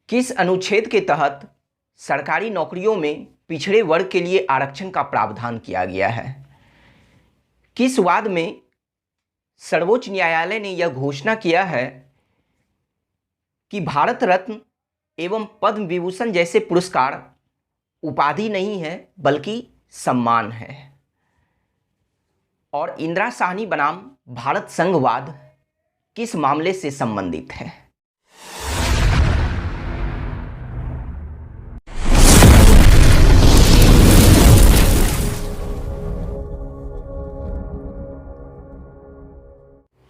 किस अनुच्छेद के तहत सरकारी नौकरियों में पिछड़े वर्ग के लिए आरक्षण का प्रावधान किया गया है? किस वाद में सर्वोच्च न्यायालय ने यह घोषणा किया है कि भारत रत्न एवं पद्म विभूषण जैसे पुरस्कार उपाधि नहीं है बल्कि सम्मान है? और इंदिरा साहनी बनाम भारत संघवाद किस मामले से संबंधित है?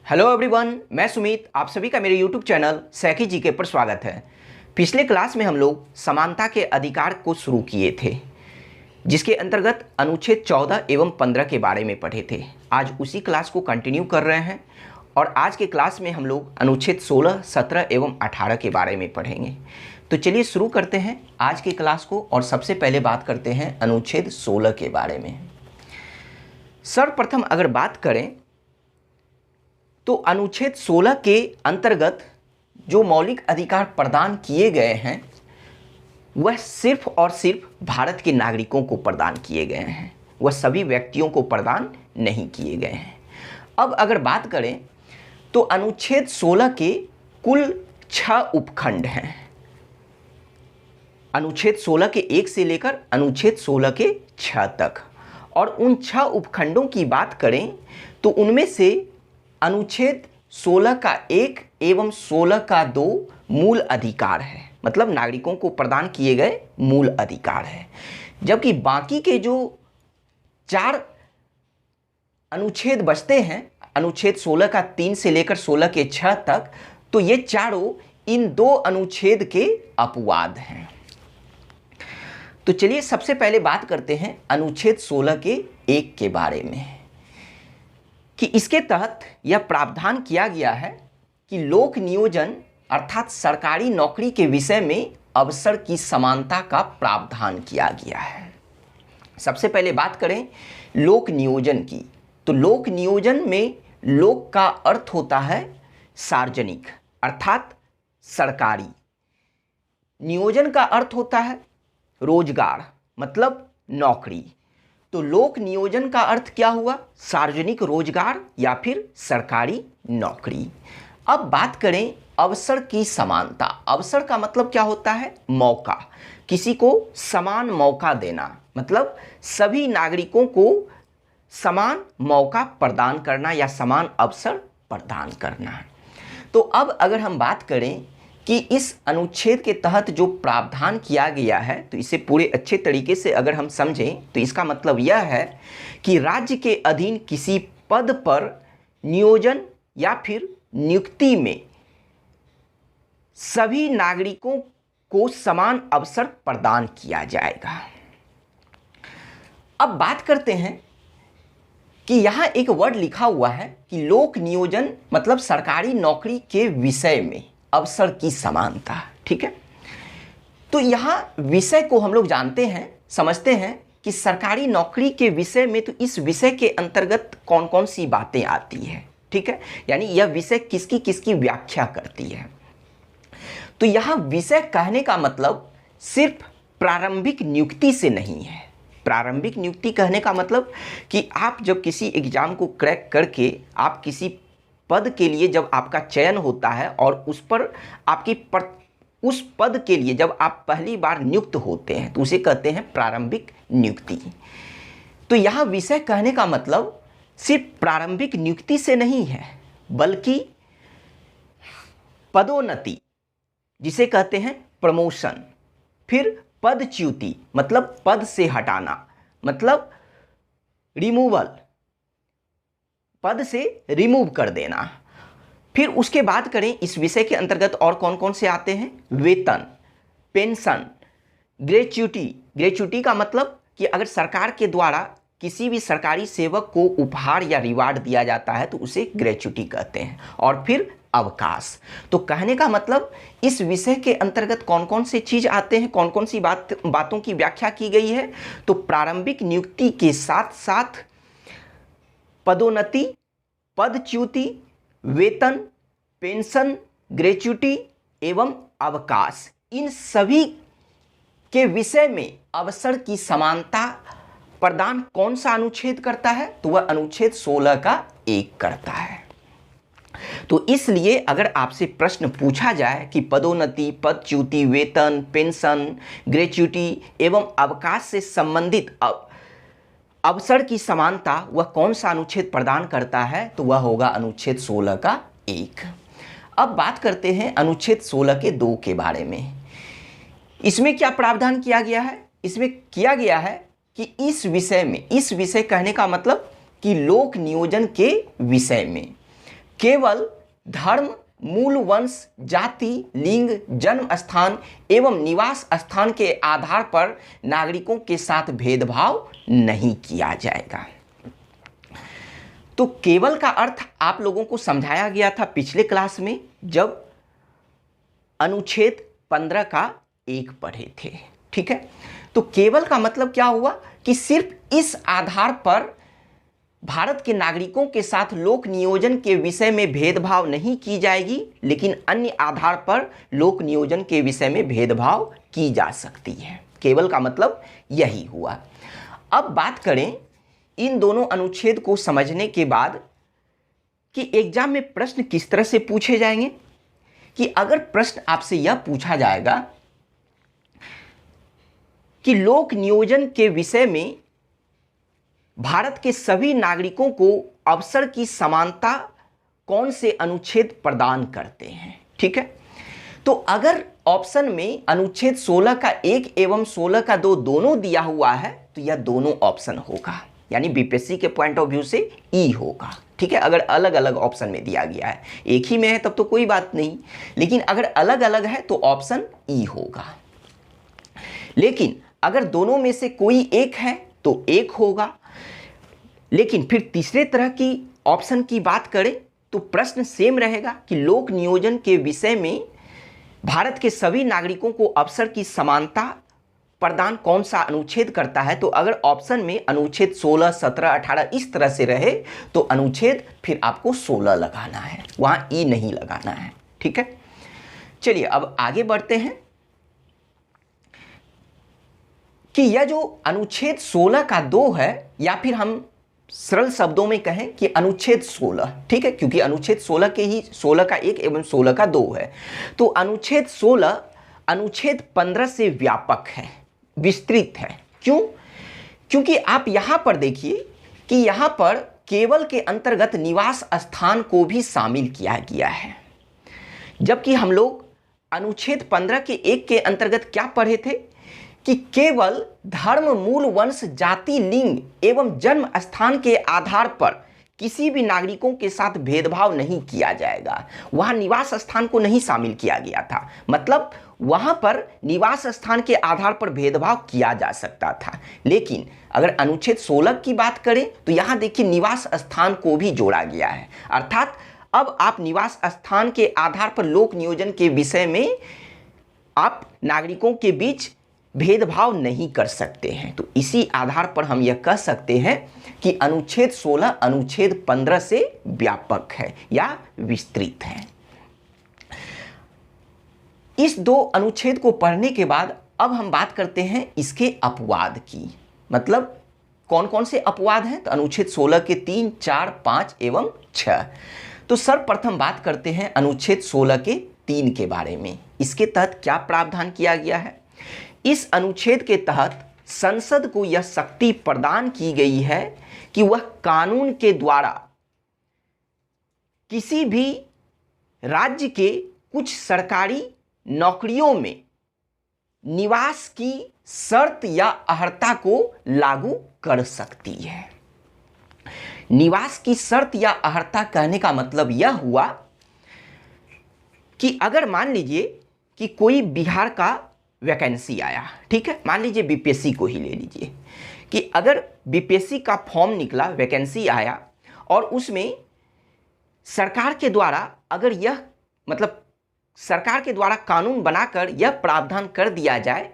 हेलो एवरीवन, मैं सुमित, आप सभी का मेरे यूट्यूब चैनल सैकी जीके पर स्वागत है। पिछले क्लास में हम लोग समानता के अधिकार को शुरू किए थे, जिसके अंतर्गत अनुच्छेद 14 एवं 15 के बारे में पढ़े थे। आज उसी क्लास को कंटिन्यू कर रहे हैं और आज के क्लास में हम लोग अनुच्छेद 16, 17 एवं 18 के बारे में पढ़ेंगे। तो चलिए शुरू करते हैं आज की क्लास को और सबसे पहले बात करते हैं अनुच्छेद 16 के बारे में। सर्वप्रथम अगर बात करें तो अनुच्छेद 16 के अंतर्गत जो मौलिक अधिकार प्रदान किए गए हैं वह सिर्फ और सिर्फ भारत के नागरिकों को प्रदान किए गए हैं, वह सभी व्यक्तियों को प्रदान नहीं किए गए हैं। अब अगर बात करें तो अनुच्छेद 16 के कुल 6 उपखंड हैं। अनुच्छेद 16 के 1 से लेकर अनुच्छेद 16 के 6 तक। और उन 6 उपखंडों की बात करें तो उनमें से अनुच्छेद 16 का 1 एवं 16 का 2 मूल अधिकार है, मतलब नागरिकों को प्रदान किए गए मूल अधिकार है। जबकि बाकी के जो 4 अनुच्छेद बचते हैं, अनुच्छेद 16 का 3 से लेकर 16 के 6 तक, तो ये चारों इन 2 अनुच्छेद के अपवाद हैं। तो चलिए सबसे पहले बात करते हैं अनुच्छेद 16 के 1 के बारे में कि इसके तहत यह प्रावधान किया गया है कि लोक नियोजन अर्थात सरकारी नौकरी के विषय में अवसर की समानता का प्रावधान किया गया है। सबसे पहले बात करें लोक नियोजन की, तो लोक नियोजन में लोक का अर्थ होता है सार्वजनिक अर्थात सरकारी, नियोजन का अर्थ होता है रोजगार मतलब नौकरी। तो लोक नियोजन का अर्थ क्या हुआ? सार्वजनिक रोजगार या फिर सरकारी नौकरी। अब बात करें अवसर की समानता। अवसर का मतलब क्या होता है? मौका, किसी को समान मौका देना, मतलब सभी नागरिकों को समान मौका प्रदान करना या समान अवसर प्रदान करना। तो अब अगर हम बात करें कि इस अनुच्छेद के तहत जो प्रावधान किया गया है, तो इसे पूरे अच्छे तरीके से अगर हम समझें तो इसका मतलब यह है कि राज्य के अधीन किसी पद पर नियोजन या फिर नियुक्ति में सभी नागरिकों को समान अवसर प्रदान किया जाएगा। अब बात करते हैं कि यहाँ एक वर्ड लिखा हुआ है कि लोक नियोजन मतलब सरकारी नौकरी के विषय में अवसर की समानता। ठीक है, तो यहाँ विषय को हम लोग जानते हैं, समझते हैं कि सरकारी नौकरी के विषय में तो इस विषय के अंतर्गत कौन कौन सी बातें आती है। ठीक है, यानी यह विषय किसकी किसकी व्याख्या करती है। तो यहाँ विषय कहने का मतलब सिर्फ प्रारंभिक नियुक्ति से नहीं है। प्रारंभिक नियुक्ति कहने का मतलब कि आप जब किसी एग्जाम को क्रैक करके आप किसी पद के लिए जब आपका चयन होता है और उस पर उस पद के लिए जब आप पहली बार नियुक्त होते हैं तो उसे कहते हैं प्रारंभिक नियुक्ति। तो यहाँ विषय कहने का मतलब सिर्फ प्रारंभिक नियुक्ति से नहीं है बल्कि पदोन्नति जिसे कहते हैं प्रमोशन, फिर पदच्युति मतलब पद से हटाना, मतलब रिमूवल, पद से रिमूव कर देना। फिर उसके बाद करें इस विषय के अंतर्गत और कौन कौन से आते हैं? वेतन, पेंशन, ग्रेच्युटी। ग्रेच्युटी का मतलब कि अगर सरकार के द्वारा किसी भी सरकारी सेवक को उपहार या रिवार्ड दिया जाता है तो उसे ग्रेच्युटी कहते हैं। और फिर अवकाश। तो कहने का मतलब इस विषय के अंतर्गत कौन कौन से चीज आते हैं, कौन कौन सी बातों की व्याख्या की गई है। तो प्रारंभिक नियुक्ति के साथ साथ पदोन्नति, पदच्युति, वेतन, पेंशन, ग्रेच्युटी एवं अवकाश, इन सभी के विषय में अवसर की समानता प्रदान कौन सा अनुच्छेद करता है? तो वह अनुच्छेद 16 का 1 करता है। तो इसलिए अगर आपसे प्रश्न पूछा जाए कि पदोन्नति, पदच्युति, वेतन, पेंशन, ग्रेच्युटी एवं अवकाश से संबंधित अवसर की समानता वह कौन सा अनुच्छेद प्रदान करता है, तो वह होगा अनुच्छेद 16 का 1। अब बात करते हैं अनुच्छेद 16 के 2 के बारे में। इसमें क्या प्रावधान किया गया है? इसमें किया गया है कि इस विषय कहने का मतलब कि लोक नियोजन के विषय में केवल धर्म, मूल वंश, जाति, लिंग, जन्म स्थान एवं निवास स्थान के आधार पर नागरिकों के साथ भेदभाव नहीं किया जाएगा। तो केवल का अर्थ आप लोगों को समझाया गया था पिछले क्लास में जब अनुच्छेद 15 का 1 पढ़े थे, ठीक है। तो केवल का मतलब क्या हुआ कि सिर्फ इस आधार पर भारत के नागरिकों के साथ लोक नियोजन के विषय में भेदभाव नहीं की जाएगी, लेकिन अन्य आधार पर लोक नियोजन के विषय में भेदभाव की जा सकती है। केवल का मतलब यही हुआ। अब बात करें इन दोनों अनुच्छेद को समझने के बाद कि एग्जाम में प्रश्न किस तरह से पूछे जाएंगे। कि अगर प्रश्न आपसे यह पूछा जाएगा कि लोक नियोजन के विषय में भारत के सभी नागरिकों को अवसर की समानता कौन से अनुच्छेद प्रदान करते हैं, ठीक है। तो अगर ऑप्शन में अनुच्छेद 16 का 1 एवं 16 का 2 दोनों दिया हुआ है तो यह दोनों ऑप्शन होगा, यानी बीपीएससी के पॉइंट ऑफ व्यू से ई होगा, ठीक है। अगर अलग अलग ऑप्शन में दिया गया है, एक ही में है तब तो कोई बात नहीं, लेकिन अगर अलग अलग है तो ऑप्शन ई होगा। लेकिन अगर दोनों में से कोई एक है तो एक होगा। लेकिन फिर तीसरे तरह की ऑप्शन की बात करें तो प्रश्न सेम रहेगा कि लोक नियोजन के विषय में भारत के सभी नागरिकों को अवसर की समानता प्रदान कौन सा अनुच्छेद करता है। तो अगर ऑप्शन में अनुच्छेद 16, 17, 18 इस तरह से रहे तो अनुच्छेद फिर आपको 16 लगाना है, वहां ई नहीं लगाना है, ठीक है। चलिए अब आगे बढ़ते हैं कि यह जो अनुच्छेद 16 का 2 है, या फिर हम सरल शब्दों में कहें कि अनुच्छेद 16, ठीक है, क्योंकि अनुच्छेद 16 के ही 16 का 1 एवं 16 का 2 है। तो अनुच्छेद 16 अनुच्छेद 15 से व्यापक है, विस्तृत है। क्यों? क्योंकि आप यहां पर देखिए कि यहां पर केवल के अंतर्गत निवास स्थान को भी शामिल किया गया है, जबकि हम लोग अनुच्छेद 15 के 1 के अंतर्गत क्या पढ़े थे कि केवल धर्म, मूल वंश, जाति, लिंग एवं जन्म स्थान के आधार पर किसी भी नागरिकों के साथ भेदभाव नहीं किया जाएगा। वहां निवास स्थान को नहीं शामिल किया गया था, मतलब वहां पर निवास स्थान के आधार पर भेदभाव किया जा सकता था। लेकिन अगर अनुच्छेद 16 की बात करें तो यहां देखिए निवास स्थान को भी जोड़ा गया है, अर्थात अब आप निवास स्थान के आधार पर लोक नियोजन के विषय में आप नागरिकों के बीच भेदभाव नहीं कर सकते हैं। तो इसी आधार पर हम यह कह सकते हैं कि अनुच्छेद 16 अनुच्छेद 15 से व्यापक है या विस्तृत है। इस 2 अनुच्छेद को पढ़ने के बाद अब हम बात करते हैं इसके अपवाद की, मतलब कौन कौन से अपवाद हैं। तो अनुच्छेद 16 के 3, 4, 5 एवं 6। तो सर्वप्रथम बात करते हैं अनुच्छेद 16 के 3 के बारे में। इसके तहत क्या प्रावधान किया गया है? इस अनुच्छेद के तहत संसद को यह शक्ति प्रदान की गई है कि वह कानून के द्वारा किसी भी राज्य के कुछ सरकारी नौकरियों में निवास की शर्त या अर्हता को लागू कर सकती है। निवास की शर्त या अर्हता कहने का मतलब यह हुआ कि अगर मान लीजिए कि कोई बिहार का वैकेंसी आया, ठीक है, मान लीजिए बीपीएससी को ही ले लीजिए कि अगर बीपीएससी का फॉर्म निकला, वैकेंसी आया और उसमें सरकार के द्वारा अगर यह मतलब सरकार के द्वारा कानून बनाकर यह प्रावधान कर दिया जाए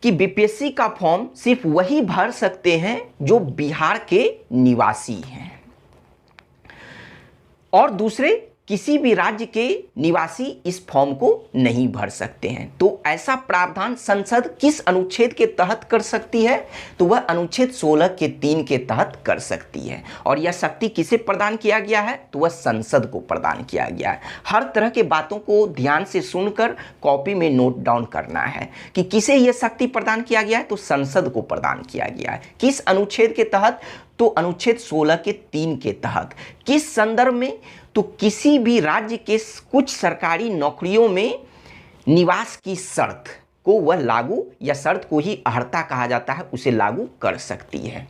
कि बीपीएससी का फॉर्म सिर्फ वही भर सकते हैं जो बिहार के निवासी हैं और दूसरे किसी भी राज्य के निवासी इस फॉर्म को नहीं भर सकते हैं। तो ऐसा प्रावधान संसद किस अनुच्छेद के तहत कर सकती है? तो वह अनुच्छेद 16 के 3 के तहत कर सकती है। और यह शक्ति किसे प्रदान किया गया है? तो वह संसद को प्रदान किया गया है। हर तरह के बातों को ध्यान से सुनकर कॉपी में नोट डाउन करना है कि किसे यह शक्ति प्रदान किया गया है? तो संसद को प्रदान किया गया है। किस अनुच्छेद के तहत? तो अनुच्छेद 16 के 3 के तहत। किस संदर्भ में? तो किसी भी राज्य के कुछ सरकारी नौकरियों में निवास की शर्त को वह लागू, या शर्त को ही अर्हता कहा जाता है, उसे लागू कर सकती है।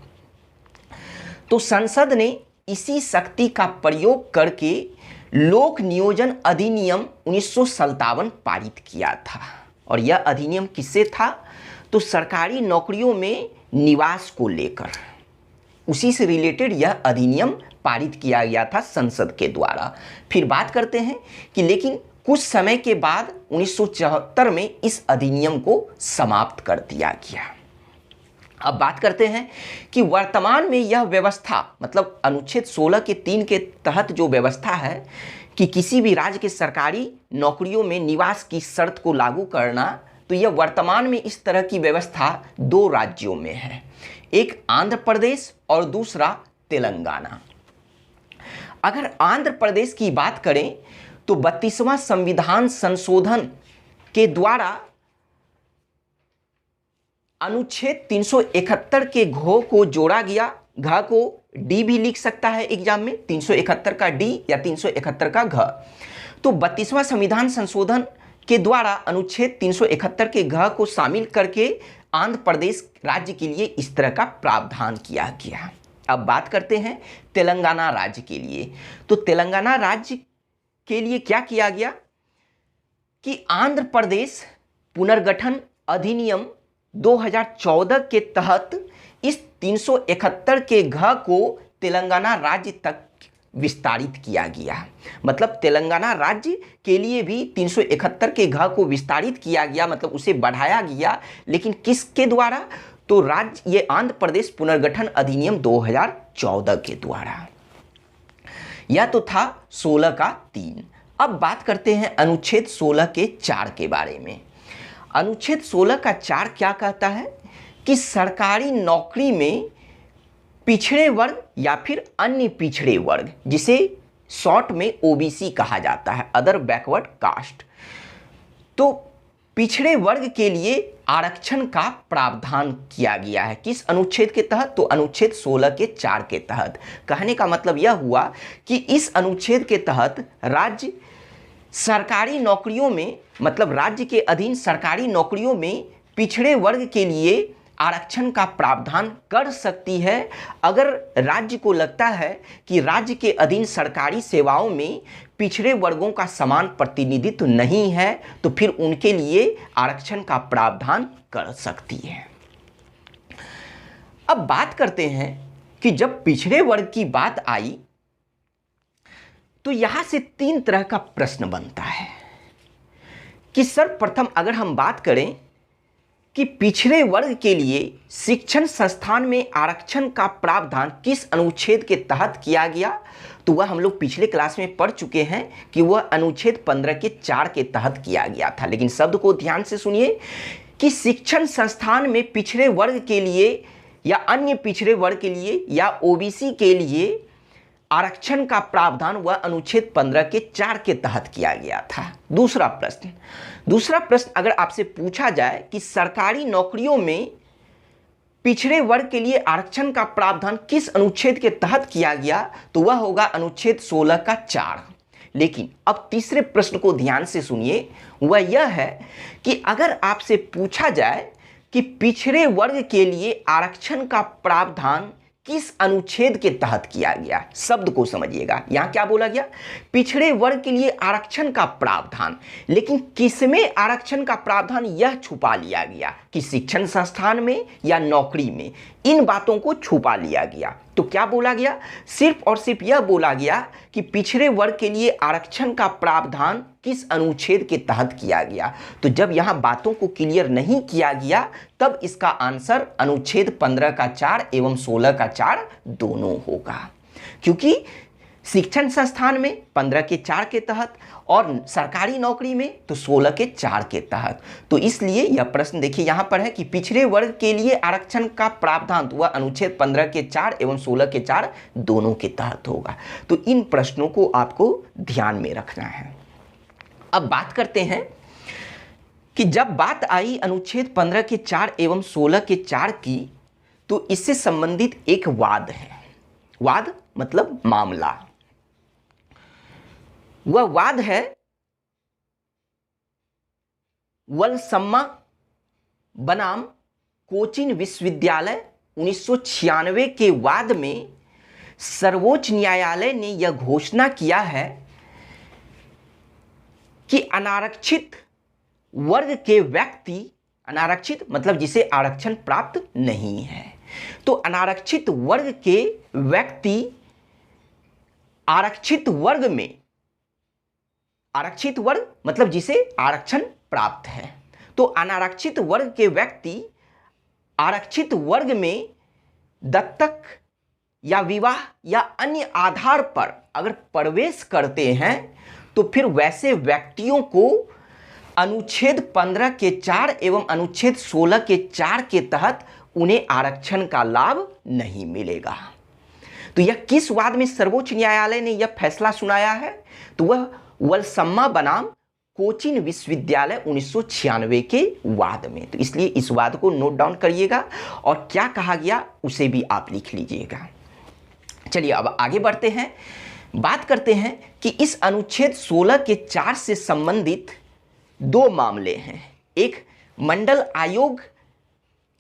तो संसद ने इसी शक्ति का प्रयोग करके लोक नियोजन अधिनियम 1957 पारित किया था। और यह अधिनियम किससे था? तो सरकारी नौकरियों में निवास को लेकर, उसी से रिलेटेड यह अधिनियम पारित किया गया था संसद के द्वारा। फिर बात करते हैं कि लेकिन कुछ समय के बाद 1974 में इस अधिनियम को समाप्त कर दिया गया। अब बात करते हैं कि वर्तमान में यह व्यवस्था, मतलब अनुच्छेद 16 के 3 के तहत जो व्यवस्था है कि किसी भी राज्य के सरकारी नौकरियों में निवास की शर्त को लागू करना, तो यह वर्तमान में इस तरह की व्यवस्था 2 राज्यों में है, एक आंध्र प्रदेश और दूसरा तेलंगाना। अगर आंध्र प्रदेश की बात करें तो 32वां संविधान संशोधन के द्वारा अनुच्छेद 371 के घ को जोड़ा गया। घ को डी भी लिख सकता है एग्जाम में, 371 का डी या 371 का घ। तो 32वां संविधान संशोधन के द्वारा अनुच्छेद 371 के घ को शामिल करके आंध्र प्रदेश राज्य के लिए इस तरह का प्रावधान किया गया। अब बात करते हैं तेलंगाना राज्य के लिए। तो तेलंगाना राज्य के लिए क्या किया गया कि आंध्र प्रदेश पुनर्गठन अधिनियम 2014 के तहत इस 371 के घ को तेलंगाना राज्य तक विस्तारित किया गया। मतलब तेलंगाना राज्य के लिए भी 371 के घ को विस्तारित किया गया, मतलब उसे बढ़ाया गया। लेकिन किसके द्वारा? तो राज्य, ये आंध्र प्रदेश पुनर्गठन अधिनियम 2014 के द्वारा। यह तो था 16 का 3। अब बात करते हैं अनुच्छेद 16 के 4 के बारे में। अनुच्छेद 16 का 4 क्या कहता है कि सरकारी नौकरी में पिछड़े वर्ग या फिर अन्य पिछड़े वर्ग, जिसे शॉर्ट में ओबीसी कहा जाता है, अदर बैकवर्ड कास्ट, तो पिछड़े वर्ग के लिए आरक्षण का प्रावधान किया गया है। किस अनुच्छेद के तहत? तो अनुच्छेद 16 के 4 के तहत। कहने का मतलब यह हुआ कि इस अनुच्छेद के तहत राज्य सरकारी नौकरियों में, मतलब राज्य के अधीन सरकारी नौकरियों में पिछड़े वर्ग के लिए आरक्षण का प्रावधान कर सकती है अगर राज्य को लगता है कि राज्य के अधीन सरकारी सेवाओं में पिछड़े वर्गों का समान प्रतिनिधित्व नहीं है, तो फिर उनके लिए आरक्षण का प्रावधान कर सकती है। अब बात करते हैं कि जब पिछड़े वर्ग की बात आई तो यहां से 3 तरह का प्रश्न बनता है कि सर्वप्रथम अगर हम बात करें कि पिछड़े वर्ग के लिए शिक्षण संस्थान में आरक्षण का प्रावधान किस अनुच्छेद के तहत किया गया, तो वह हम लोग पिछले क्लास में पढ़ चुके हैं कि वह अनुच्छेद 15 के 4 के तहत किया गया था। लेकिन शब्द को ध्यान से सुनिए कि शिक्षण संस्थान में पिछड़े वर्ग के लिए या अन्य पिछड़े वर्ग के लिए या ओबीसी के लिए आरक्षण का प्रावधान वह अनुच्छेद 15 के 4 के तहत किया गया था। दूसरा प्रश्न अगर आपसे पूछा जाए कि सरकारी नौकरियों में पिछड़े वर्ग के लिए आरक्षण का प्रावधान किस अनुच्छेद के तहत किया गया, तो वह होगा अनुच्छेद 16 का 4। लेकिन अब तीसरे प्रश्न को ध्यान से सुनिए, वह यह है कि अगर आपसे पूछा जाए कि पिछड़े वर्ग के लिए आरक्षण का प्रावधान किस अनुच्छेद के तहत किया गया, शब्द को समझिएगा। यहां क्या बोला गया? पिछड़े वर्ग के लिए आरक्षण का प्रावधान, लेकिन किसमें आरक्षण का प्रावधान यह छुपा लिया गया कि शिक्षण संस्थान में या नौकरी में, इन बातों को छुपा लिया गया। तो क्या बोला गया? सिर्फ और सिर्फ यह बोला गया कि पिछड़े वर्ग के लिए आरक्षण का प्रावधान किस अनुच्छेद के तहत किया गया। तो जब यहां बातों को क्लियर नहीं किया गया तब इसका आंसर अनुच्छेद 15 का 4 एवं 16 का 4 दोनों होगा, क्योंकि शिक्षण संस्थान में 15 के 4 के तहत, और सरकारी नौकरी में तो 16 के 4 के तहत। तो इसलिए यह प्रश्न देखिए यहाँ पर है कि पिछड़े वर्ग के लिए आरक्षण का प्रावधान वह अनुच्छेद 15 के 4 एवं 16 के 4 दोनों के तहत होगा। तो इन प्रश्नों को आपको ध्यान में रखना है। अब बात करते हैं कि जब बात आई अनुच्छेद 15 के 4 एवं 16 के 4 की, तो इससे संबंधित एक वाद है। वाद मतलब मामला। वह वाद है वलसम्मा बनाम कोचीन विश्वविद्यालय 1996 के वाद में सर्वोच्च न्यायालय ने यह घोषणा किया है कि अनारक्षित वर्ग के व्यक्ति, अनारक्षित मतलब जिसे आरक्षण प्राप्त नहीं है, तो अनारक्षित वर्ग के व्यक्ति आरक्षित वर्ग में, आरक्षित वर्ग मतलब जिसे आरक्षण प्राप्त है, तो अनारक्षित वर्ग के व्यक्ति आरक्षित वर्ग में दत्तक या विवाह या अन्य आधार पर अगर प्रवेश करते हैं तो फिर वैसे व्यक्तियों को अनुच्छेद 15 के 4 एवं अनुच्छेद 16 के 4 के तहत उन्हें आरक्षण का लाभ नहीं मिलेगा। तो यह किस वाद में सर्वोच्च न्यायालय ने यह फैसला सुनाया है? तो वह वलसम्मा बनाम कोचीन विश्वविद्यालय 1996 के वाद में। तो इसलिए इस वाद को नोट डाउन करिएगा और क्या कहा गया उसे भी आप लिख लीजिएगा। चलिए अब आगे बढ़ते हैं, बात करते हैं कि इस अनुच्छेद 16 के 4 से संबंधित दो मामले हैं। एक मंडल आयोग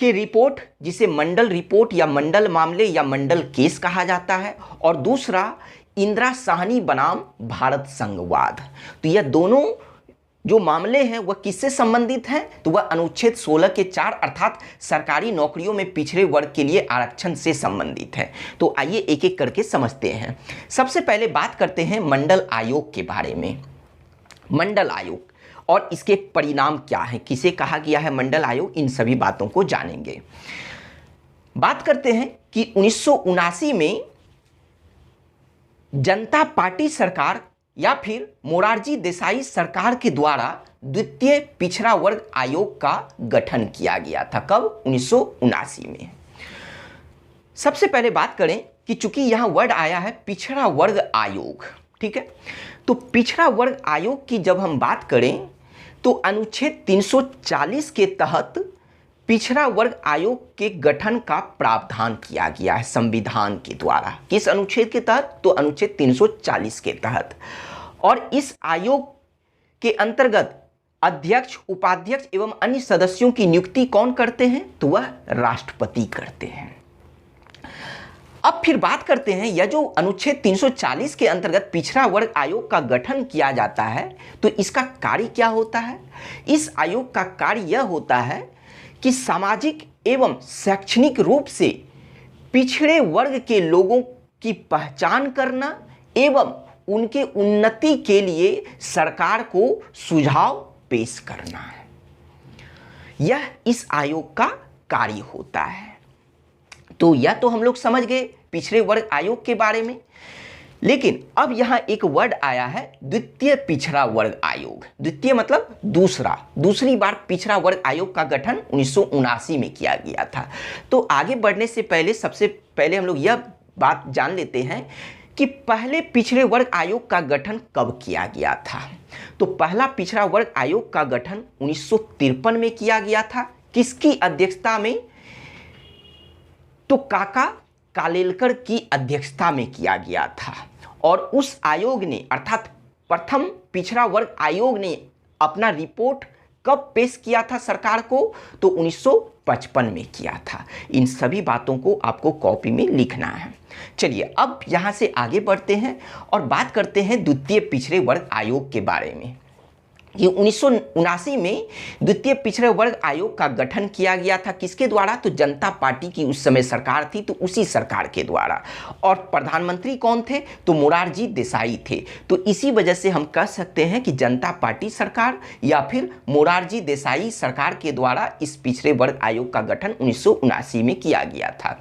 के रिपोर्ट जिसे मंडल रिपोर्ट या मंडल मामले या मंडल केस कहा जाता है, और दूसरा इंदिरा साहनी बनाम भारत संघवाद। तो यह दोनों जो मामले हैं वह किससे संबंधित हैं? तो वह अनुच्छेद 16 के 4 अर्थात सरकारी नौकरियों में पिछड़े वर्ग के लिए आरक्षण से संबंधित है। तो आइए एक एक करके समझते हैं। सबसे पहले बात करते हैं मंडल आयोग के बारे में। मंडल आयोग और इसके परिणाम क्या है, किसे कहा गया है मंडल आयोग, इन सभी बातों को जानेंगे। बात करते हैं कि 1979 में जनता पार्टी सरकार या फिर मोरारजी देसाई सरकार के द्वारा द्वितीय पिछड़ा वर्ग आयोग का गठन किया गया था। कब? 1979 में। सबसे पहले बात करें कि चूंकि यहां वर्ड आया है पिछड़ा वर्ग आयोग, ठीक है, तो पिछड़ा वर्ग आयोग की जब हम बात करें तो अनुच्छेद 340 के तहत पिछड़ा वर्ग आयोग के गठन का प्रावधान किया गया है संविधान के द्वारा। किस अनुच्छेद के तहत? तो अनुच्छेद 340 के तहत। और इस आयोग के अंतर्गत अध्यक्ष, उपाध्यक्ष एवं अन्य सदस्यों की नियुक्ति कौन करते हैं? तो वह राष्ट्रपति करते हैं। अब फिर बात करते हैं यह जो अनुच्छेद 340 के अंतर्गत पिछड़ा वर्ग आयोग का गठन किया जाता है तो इसका कार्य क्या होता है? इस आयोग का कार्य यह होता है कि सामाजिक एवं शैक्षणिक रूप से पिछड़े वर्ग के लोगों की पहचान करना एवं उनके उन्नति के लिए सरकार को सुझाव पेश करना है, यह इस आयोग का कार्य होता है। तो यह तो हम लोग समझ गए पिछड़े वर्ग आयोग के बारे में। लेकिन अब यहां एक वर्ड आया है द्वितीय पिछड़ा वर्ग आयोग। द्वितीय मतलब दूसरा, दूसरी बार पिछड़ा वर्ग आयोग का गठन 1979 में किया गया था। तो आगे बढ़ने से पहले सबसे पहले हम लोग यह बात जान लेते हैं कि पहले पिछड़े वर्ग आयोग का गठन कब किया गया था। तो पहला पिछड़ा वर्ग आयोग का गठन 1953 में किया गया था। किसकी अध्यक्षता में? तो काका कालेलकर की अध्यक्षता में किया गया था। और उस आयोग ने अर्थात प्रथम पिछड़ा वर्ग आयोग ने अपना रिपोर्ट कब पेश किया था सरकार को? तो 1955 में किया था। इन सभी बातों को आपको कॉपी में लिखना है। चलिए अब यहाँ से आगे बढ़ते हैं और बात करते हैं द्वितीय पिछड़े वर्ग आयोग के बारे में। ये 1979 में द्वितीय पिछड़े वर्ग आयोग का गठन किया गया था। किसके द्वारा? तो जनता पार्टी की उस समय सरकार थी, तो उसी सरकार के द्वारा। और प्रधानमंत्री कौन थे? तो मोरारजी देसाई थे। तो इसी वजह से हम कह सकते हैं कि जनता पार्टी सरकार या फिर मोरारजी देसाई सरकार के द्वारा इस पिछड़े वर्ग आयोग का गठन 1979 में किया गया था।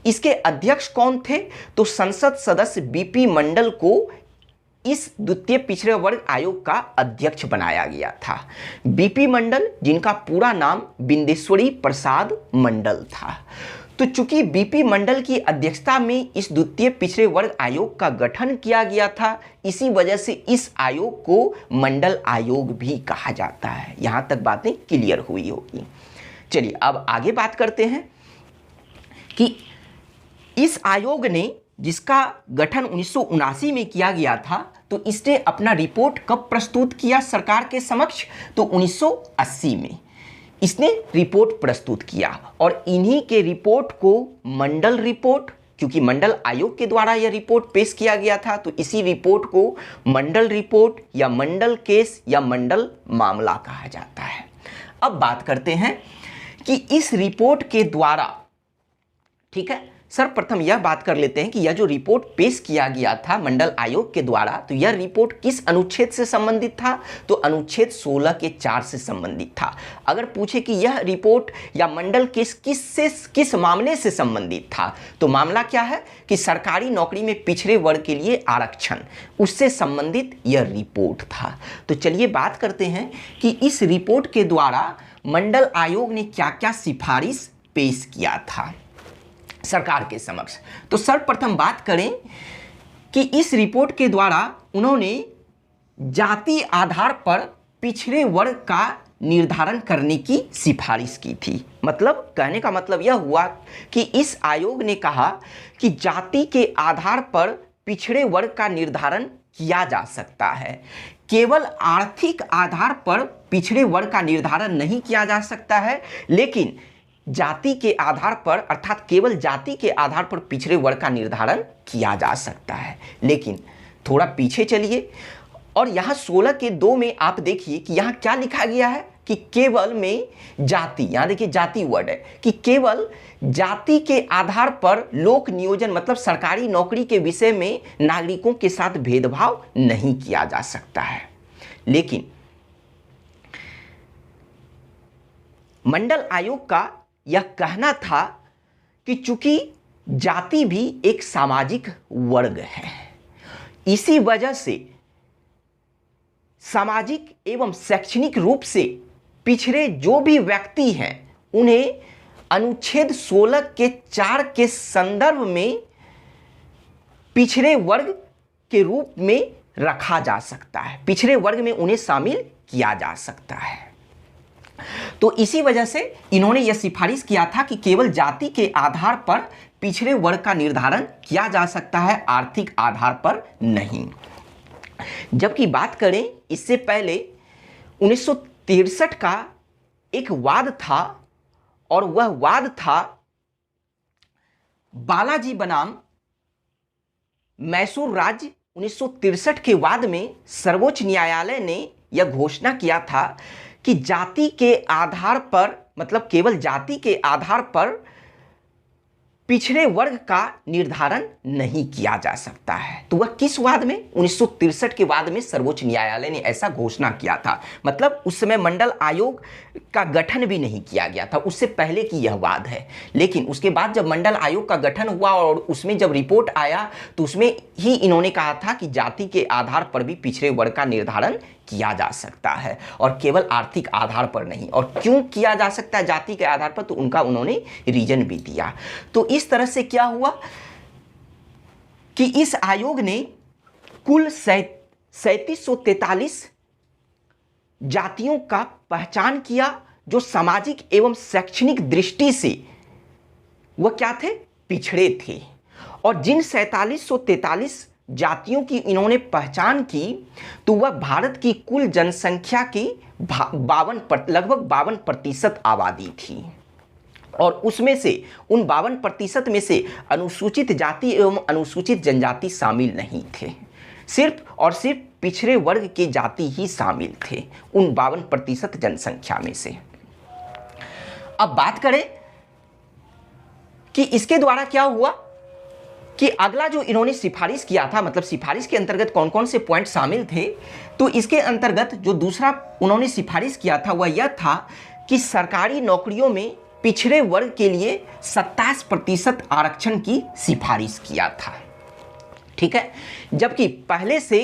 इसके अध्यक्ष कौन थे? तो संसद सदस्य बीपी मंडल को इस द्वितीय पिछड़े वर्ग आयोग का अध्यक्ष बनाया गया था। बीपी मंडल, जिनका पूरा नाम बिंदेश्वरी प्रसाद मंडल था। तो चूंकि बीपी मंडल की अध्यक्षता में इस द्वितीय पिछड़े वर्ग आयोग का गठन किया गया था, इसी वजह से इस आयोग को मंडल आयोग भी कहा जाता है। यहां तक बातें क्लियर हुई होगी। चलिए अब आगे बात करते हैं कि इस आयोग ने, जिसका गठन 1979 में किया गया था, तो इसने अपना रिपोर्ट कब प्रस्तुत किया सरकार के समक्ष? तो 1980 में इसने रिपोर्ट प्रस्तुत किया और इन्हीं के रिपोर्ट को मंडल रिपोर्ट, क्योंकि मंडल आयोग के द्वारा यह रिपोर्ट पेश किया गया था, तो इसी रिपोर्ट को मंडल रिपोर्ट या मंडल केस या मंडल मामला कहा जाता है। अब बात करते हैं कि इस रिपोर्ट के द्वारा, ठीक है, सर्वप्रथम यह बात कर लेते हैं कि यह जो रिपोर्ट पेश किया गया था मंडल आयोग के द्वारा, तो यह रिपोर्ट किस अनुच्छेद से संबंधित था? तो अनुच्छेद 16 के 4 से संबंधित था। अगर पूछे कि यह रिपोर्ट या मंडल केस किस मामले से संबंधित था, तो मामला क्या है कि सरकारी नौकरी में पिछड़े वर्ग के लिए आरक्षण, उससे संबंधित यह रिपोर्ट था। तो चलिए बात करते हैं कि इस रिपोर्ट के द्वारा मंडल आयोग ने क्या क्या सिफारिश पेश किया था सरकार के समक्ष। तो सर्वप्रथम बात करें कि इस रिपोर्ट के द्वारा उन्होंने जाति आधार पर पिछड़े वर्ग का निर्धारण करने की सिफारिश की थी। मतलब कहने का मतलब यह हुआ कि इस आयोग ने कहा कि जाति के आधार पर पिछड़े वर्ग का निर्धारण किया जा सकता है, केवल आर्थिक आधार पर पिछड़े वर्ग का निर्धारण नहीं किया जा सकता है, लेकिन जाति के आधार पर, अर्थात केवल जाति के आधार पर पिछड़े वर्ग का निर्धारण किया जा सकता है। लेकिन थोड़ा पीछे चलिए और यहाँ 16 के 2 में आप देखिए कि यहाँ क्या लिखा गया है कि केवल में जाति, यहाँ देखिए जाति वर्ड है, कि केवल जाति के आधार पर लोक नियोजन, मतलब सरकारी नौकरी के विषय में नागरिकों के साथ भेदभाव नहीं किया जा सकता है। लेकिन मंडल आयोग का यह कहना था कि चूंकि जाति भी एक सामाजिक वर्ग है, इसी वजह से सामाजिक एवं शैक्षणिक रूप से पिछड़े जो भी व्यक्ति हैं उन्हें अनुच्छेद 16 के 4 के संदर्भ में पिछड़े वर्ग के रूप में रखा जा सकता है, पिछड़े वर्ग में उन्हें शामिल किया जा सकता है। तो इसी वजह से इन्होंने यह सिफारिश किया था कि केवल जाति के आधार पर पिछड़े वर्ग का निर्धारण किया जा सकता है, आर्थिक आधार पर नहीं। जबकि बात करें इससे पहले 1963 का एक वाद था और वह वाद था बालाजी बनाम मैसूर राज्य। 1963 के वाद में सर्वोच्च न्यायालय ने यह घोषणा किया था कि जाति के आधार पर, मतलब केवल जाति के आधार पर पिछड़े वर्ग का निर्धारण नहीं किया जा सकता है। तो वह किस वाद में? 1963 के वाद में सर्वोच्च न्यायालय ने ऐसा घोषणा किया था। मतलब उस समय मंडल आयोग का गठन भी नहीं किया गया था, उससे पहले की यह वाद है। लेकिन उसके बाद जब मंडल आयोग का गठन हुआ और उसमें जब रिपोर्ट आया तो उसमें ही इन्होंने कहा था कि जाति के आधार पर भी पिछड़े वर्ग का निर्धारण किया जा सकता है और केवल आर्थिक आधार पर नहीं। और क्यों किया जा सकता है जाति के आधार पर, तो उन्होंने रीजन भी दिया। तो इस तरह से क्या हुआ कि इस आयोग ने कुल 3743 जातियों का पहचान किया जो सामाजिक एवं शैक्षणिक दृष्टि से वह क्या थे? पिछड़े थे। और जिन 4743 जातियों की इन्होंने पहचान की तो वह भारत की कुल जनसंख्या की लगभग 52% आबादी थी। और उसमें से उन 52% में से अनुसूचित जाति एवं अनुसूचित जनजाति शामिल नहीं थे, सिर्फ और सिर्फ पिछड़े वर्ग के जाति ही शामिल थे उन 52% जनसंख्या में से। अब बात करें कि इसके द्वारा क्या हुआ कि अगला जो इन्होंने सिफारिश किया था, मतलब सिफारिश के अंतर्गत कौन कौन से पॉइंट शामिल थे, तो इसके अंतर्गत जो दूसरा उन्होंने सिफारिश किया था वह यह था कि सरकारी नौकरियों में पिछड़े वर्ग के लिए 27% आरक्षण की सिफारिश किया था, ठीक है, जबकि पहले से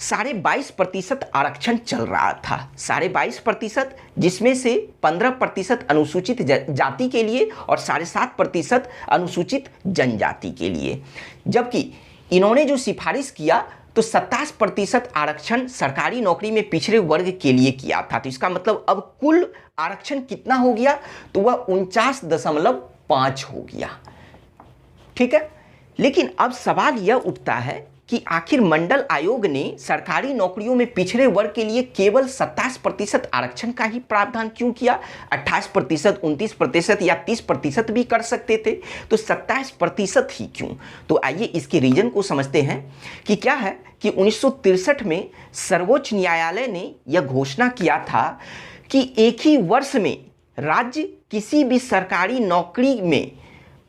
22.5% आरक्षण चल रहा था। 22.5%, जिसमें से 15% अनुसूचित जाति के लिए और 7.5% अनुसूचित जनजाति के लिए। जबकि इन्होंने जो सिफारिश किया तो 27% आरक्षण सरकारी नौकरी में पिछड़े वर्ग के लिए किया था। तो इसका मतलब अब कुल आरक्षण कितना हो गया, तो वह 49.5 हो गया, ठीक है। लेकिन अब सवाल यह उठता है कि आखिर मंडल आयोग ने सरकारी नौकरियों में पिछड़े वर्ग के लिए केवल 27% आरक्षण का ही प्रावधान क्यों किया? 28%, 29% या 30% भी कर सकते थे, तो 27% ही क्यों? तो आइए इसके रीजन को समझते हैं कि क्या है कि 1963 में सर्वोच्च न्यायालय ने यह घोषणा किया था कि एक ही वर्ष में राज्य किसी भी सरकारी नौकरी में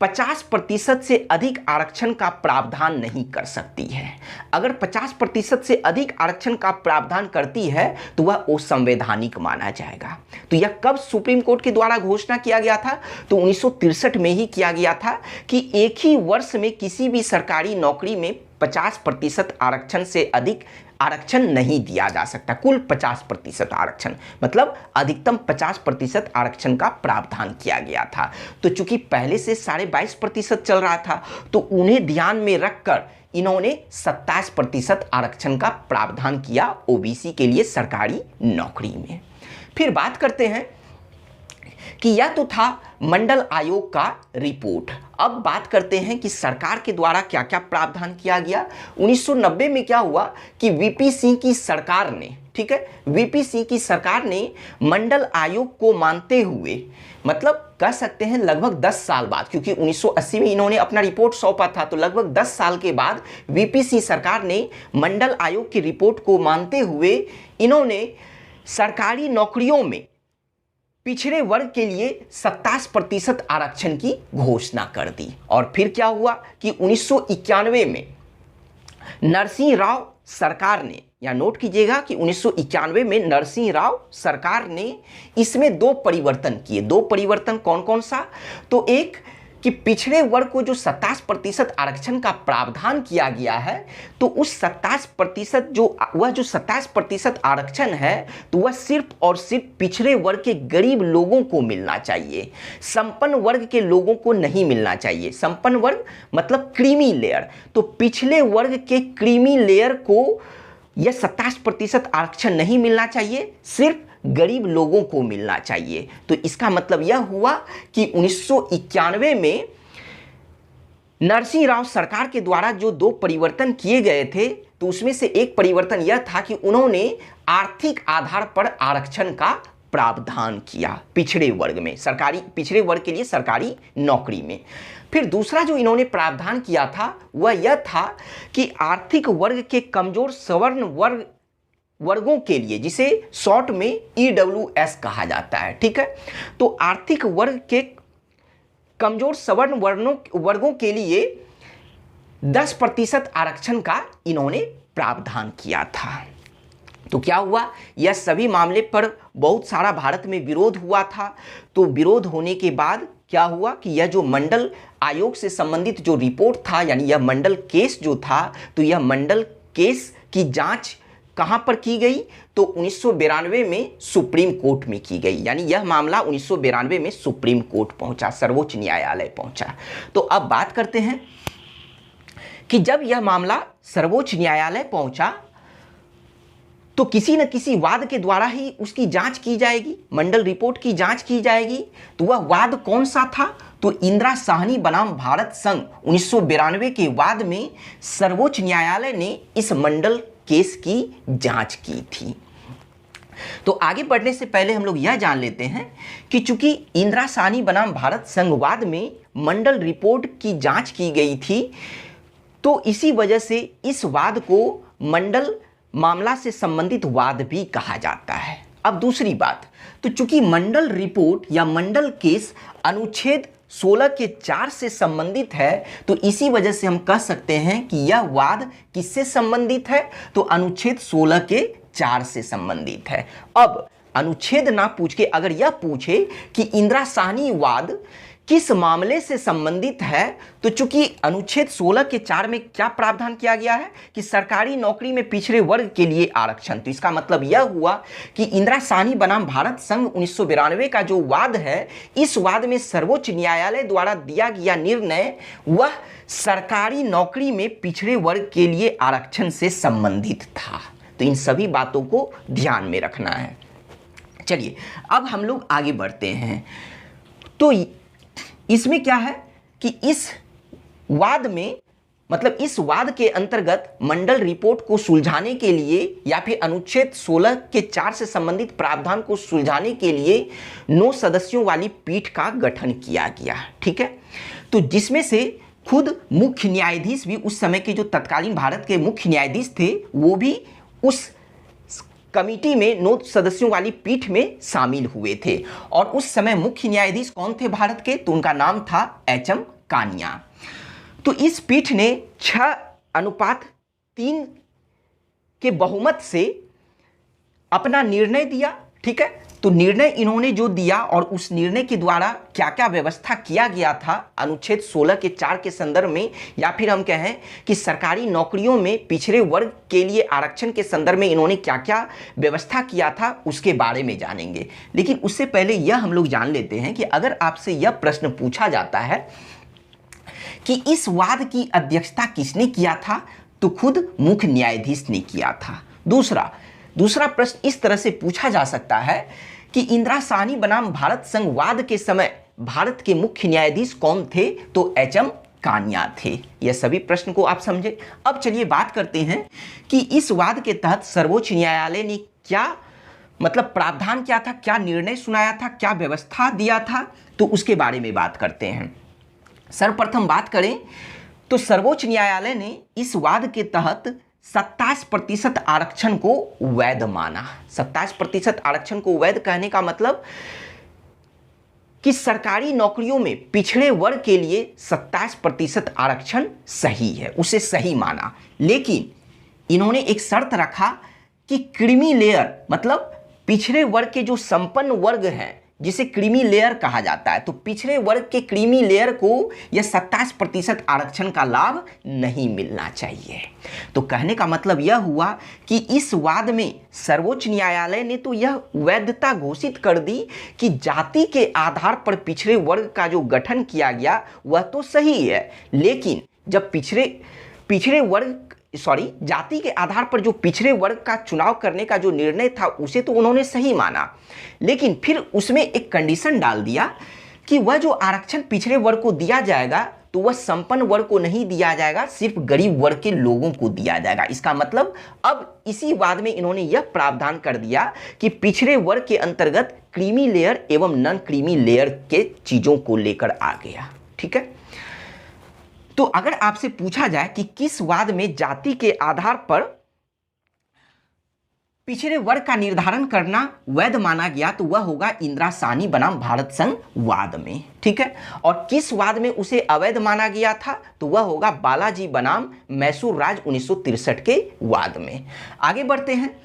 50% से अधिक आरक्षण का प्रावधान नहीं कर सकती है। अगर 50% से अधिक आरक्षण का प्रावधान करती है तो वह असंवैधानिक माना जाएगा। तो यह कब सुप्रीम कोर्ट के द्वारा घोषणा किया गया था? तो 1963 में ही किया गया था कि एक ही वर्ष में किसी भी सरकारी नौकरी में 50% आरक्षण से अधिक आरक्षण नहीं दिया जा सकता। कुल 50% आरक्षण, मतलब अधिकतम 50% आरक्षण का प्रावधान किया गया था। तो चूंकि पहले से 22.5% चल रहा था, तो उन्हें ध्यान में रखकर इन्होंने 27% आरक्षण का प्रावधान किया ओबीसी के लिए सरकारी नौकरी में। फिर बात करते हैं कि यह तो था मंडल आयोग का रिपोर्ट। अब बात करते हैं कि सरकार के द्वारा क्या क्या प्रावधान किया गया। 1990 में क्या हुआ कि वीपी सिंह की सरकार ने, ठीक है, वीपी सिंह की सरकार ने मंडल आयोग को मानते हुए, मतलब कह सकते हैं लगभग 10 साल बाद, क्योंकि 1980 में इन्होंने अपना रिपोर्ट सौंपा था, तो लगभग 10 साल के बाद वीपी सिंह सरकार ने मंडल आयोग की रिपोर्ट को मानते हुए इन्होंने सरकारी नौकरियों में पिछड़े वर्ग के लिए 27% आरक्षण की घोषणा कर दी। और फिर क्या हुआ कि 1991 में नरसिंह राव सरकार ने, या नोट कीजिएगा कि 1991 में नरसिंह राव सरकार ने इसमें 2 परिवर्तन किए। 2 परिवर्तन कौन कौन सा? तो एक कि पिछड़े वर्ग को जो 27% आरक्षण का प्रावधान किया गया है, तो उस 27% वह जो 27% आरक्षण है, तो वह सिर्फ और सिर्फ पिछड़े वर्ग के गरीब लोगों को मिलना चाहिए, संपन्न वर्ग के लोगों को नहीं मिलना चाहिए। संपन्न वर्ग मतलब क्रीमी लेयर, तो पिछले वर्ग के क्रीमी लेयर को यह 27% आरक्षण नहीं मिलना चाहिए, सिर्फ गरीब लोगों को मिलना चाहिए। तो इसका मतलब यह हुआ कि 1991 में नरसिंह राव सरकार के द्वारा जो 2 परिवर्तन किए गए थे, तो उसमें से एक परिवर्तन यह था कि उन्होंने आर्थिक आधार पर आरक्षण का प्रावधान किया पिछड़े वर्ग में, पिछड़े वर्ग के लिए सरकारी नौकरी में। फिर दूसरा जो इन्होंने प्रावधान किया था वह यह था कि आर्थिक वर्ग के कमजोर सवर्ण वर्गों के लिए, जिसे शॉर्ट में EWS कहा जाता है, ठीक है, तो आर्थिक वर्ग के कमजोर सवर्ण वर्गों के लिए 10% आरक्षण का इन्होंने प्रावधान किया था। तो क्या हुआ, यह सभी मामले पर बहुत सारा भारत में विरोध हुआ था। तो विरोध होने के बाद क्या हुआ कि यह जो मंडल आयोग से संबंधित जो रिपोर्ट था, यानी यह मंडल केस जो था, तो यह मंडल केस की जांच कहां पर की गई? तो 1992 में सुप्रीम कोर्ट में की गई। यानी यह मामला 1992 में सुप्रीम कोर्ट पहुंचा, सर्वोच्च न्यायालय पहुंचा। तो अब बात करते हैं कि जब यह मामला सर्वोच्च न्यायालय पहुंचा तो किसी न किसी वाद के द्वारा ही उसकी जांच की जाएगी, मंडल रिपोर्ट की जांच की जाएगी। तो वह वाद कौन सा था? तो इंदिरा साहनी बनाम भारत संघ 1992 के वाद में सर्वोच्च न्यायालय ने इस मंडल केस की जांच की थी। तो आगे बढ़ने से पहले हम लोग यह जान लेते हैं कि चूंकि इंदिरा साहनी बनाम भारत संघवाद में मंडल रिपोर्ट की जांच की गई थी, तो इसी वजह से इस वाद को मंडल मामला से संबंधित वाद भी कहा जाता है। अब दूसरी बात, तो चूंकि मंडल रिपोर्ट या मंडल केस अनुच्छेद 16 के 4 से संबंधित है, तो इसी वजह से हम कह सकते हैं कि यह वाद किससे संबंधित है? तो अनुच्छेद 16 के 4 से संबंधित है। अब अनुच्छेद ना पूछ के अगर यह पूछे कि इंदिरा साहनीवाद किस मामले से संबंधित है, तो चूंकि अनुच्छेद 16 के 4 में क्या प्रावधान किया गया है कि सरकारी नौकरी में पिछड़े वर्ग के लिए आरक्षण, तो इसका मतलब यह हुआ कि इंदिरा साहनी बनाम भारत संघ 1992 का जो वाद है, इस वाद में सर्वोच्च न्यायालय द्वारा दिया गया निर्णय वह सरकारी नौकरी में पिछड़े वर्ग के लिए आरक्षण से संबंधित था। तो इन सभी बातों को ध्यान में रखना है। चलिए अब हम लोग आगे बढ़ते हैं। तो इसमें क्या है कि इस वाद में मतलब इस वाद के अंतर्गत मंडल रिपोर्ट को सुलझाने के लिए या फिर अनुच्छेद 16 के 4 से संबंधित प्रावधान को सुलझाने के लिए 9 सदस्यों वाली पीठ का गठन किया गया। ठीक है, तो जिसमें से खुद मुख्य न्यायाधीश भी, उस समय के जो तत्कालीन भारत के मुख्य न्यायाधीश थे, वो भी उस कमिटी में 9 सदस्यों वाली पीठ में शामिल हुए थे। और उस समय मुख्य न्यायाधीश कौन थे भारत के, तो उनका नाम था एच.एम. कानिया। तो इस पीठ ने 6:3 के बहुमत से अपना निर्णय दिया। ठीक है, तो निर्णय इन्होंने जो दिया और उस निर्णय के द्वारा क्या क्या व्यवस्था किया गया था अनुच्छेद 16 के 4 के संदर्भ में, या फिर हम कहें कि सरकारी नौकरियों में पिछड़े वर्ग के लिए आरक्षण के संदर्भ में इन्होंने क्या क्या व्यवस्था किया था, उसके बारे में जानेंगे। लेकिन उससे पहले यह हम लोग जान लेते हैं कि अगर आपसे यह प्रश्न पूछा जाता है कि इस वाद की अध्यक्षता किसने किया था, तो खुद मुख्य न्यायाधीश ने किया था। दूसरा प्रश्न इस तरह से पूछा जा सकता है कि इंदिरा साहनी बनाम भारत संघ वाद के समय भारत के मुख्य न्यायाधीश कौन थे, तो एच.एम. कानिया थे। यह सभी प्रश्न को आप समझे। अब चलिए बात करते हैं कि इस वाद के तहत सर्वोच्च न्यायालय ने क्या मतलब प्रावधान क्या था, क्या निर्णय सुनाया था, क्या व्यवस्था दिया था, तो उसके बारे में बात करते हैं। सर्वप्रथम बात करें तो सर्वोच्च न्यायालय ने इस वाद के तहत 27% आरक्षण को वैध माना। 27% आरक्षण को वैध कहने का मतलब कि सरकारी नौकरियों में पिछड़े वर्ग के लिए 27% आरक्षण सही है, उसे सही माना। लेकिन इन्होंने एक शर्त रखा कि क्रीमी लेयर मतलब पिछड़े वर्ग के जो संपन्न वर्ग हैं, जिसे क्रीमी लेयर कहा जाता है, तो पिछड़े वर्ग के क्रीमी लेयर को यह 27% आरक्षण का लाभ नहीं मिलना चाहिए। तो कहने का मतलब यह हुआ कि इस वाद में सर्वोच्च न्यायालय ने तो यह वैधता घोषित कर दी कि जाति के आधार पर पिछड़े वर्ग का जो गठन किया गया वह तो सही है, लेकिन जब जाति के आधार पर जो पिछड़े वर्ग का चुनाव करने का जो निर्णय था उसे तो उन्होंने सही माना, लेकिन फिर उसमें एक कंडीशन डाल दिया कि वह जो आरक्षण पिछड़े वर्ग को दिया जाएगा तो वह संपन्न वर्ग को नहीं दिया जाएगा, सिर्फ गरीब वर्ग के लोगों को दिया जाएगा। इसका मतलब अब इसी वाद में इन्होंने यह प्रावधान कर दिया कि पिछड़े वर्ग के अंतर्गत क्रीमी लेयर एवं नॉन क्रीमी लेयर के चीजों को लेकर आ गया। ठीक है, तो अगर आपसे पूछा जाए कि किस वाद में जाति के आधार पर पिछड़े वर्ग का निर्धारण करना वैध माना गया, तो वह होगा इंदिरा साहनी बनाम भारत संघ वाद में। ठीक है, और किस वाद में उसे अवैध माना गया था, तो वह होगा बालाजी बनाम मैसूर राज 1963 के वाद में। आगे बढ़ते हैं।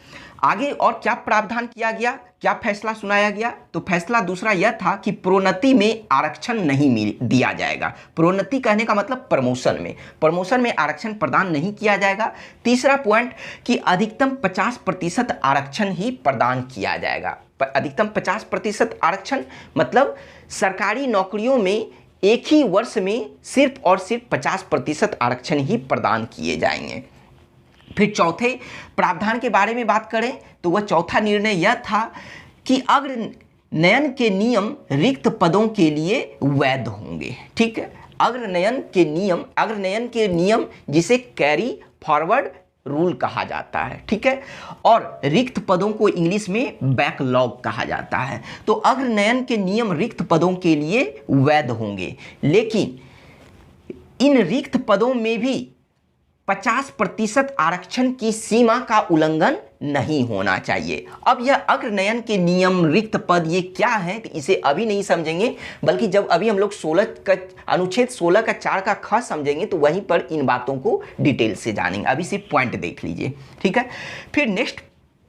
आगे और क्या प्रावधान किया गया, क्या फैसला सुनाया गया, तो फैसला दूसरा यह था कि प्रोन्नति में आरक्षण नहीं दिया जाएगा। प्रोन्नति कहने का मतलब प्रमोशन में आरक्षण प्रदान नहीं किया जाएगा। तीसरा पॉइंट कि अधिकतम 50% आरक्षण ही प्रदान किया जाएगा। अधिकतम 50% आरक्षण मतलब सरकारी नौकरियों में एक ही वर्ष में सिर्फ और सिर्फ 50% आरक्षण ही प्रदान किए जाएंगे। फिर चौथे प्रावधान के बारे में बात करें तो वह चौथा निर्णय यह था कि अग्रनयन के नियम रिक्त पदों के लिए वैध होंगे। ठीक है, अग्रनयन के नियम जिसे कैरी फॉरवर्ड रूल कहा जाता है। ठीक है, और रिक्त पदों को इंग्लिश में बैकलॉग कहा जाता है। तो अग्रनयन के नियम रिक्त पदों के लिए वैध होंगे, लेकिन इन रिक्त पदों में भी 50% आरक्षण की सीमा का उल्लंघन नहीं होना चाहिए। अब यह अग्रनयन के नियम रिक्त पद ये क्या है, तो इसे अभी नहीं समझेंगे, बल्कि जब अभी हम लोग अनुच्छेद 16 का 4 का ख समझेंगे तो वहीं पर इन बातों को डिटेल से जानेंगे। अभी सिर्फ पॉइंट देख लीजिए। ठीक है, फिर नेक्स्ट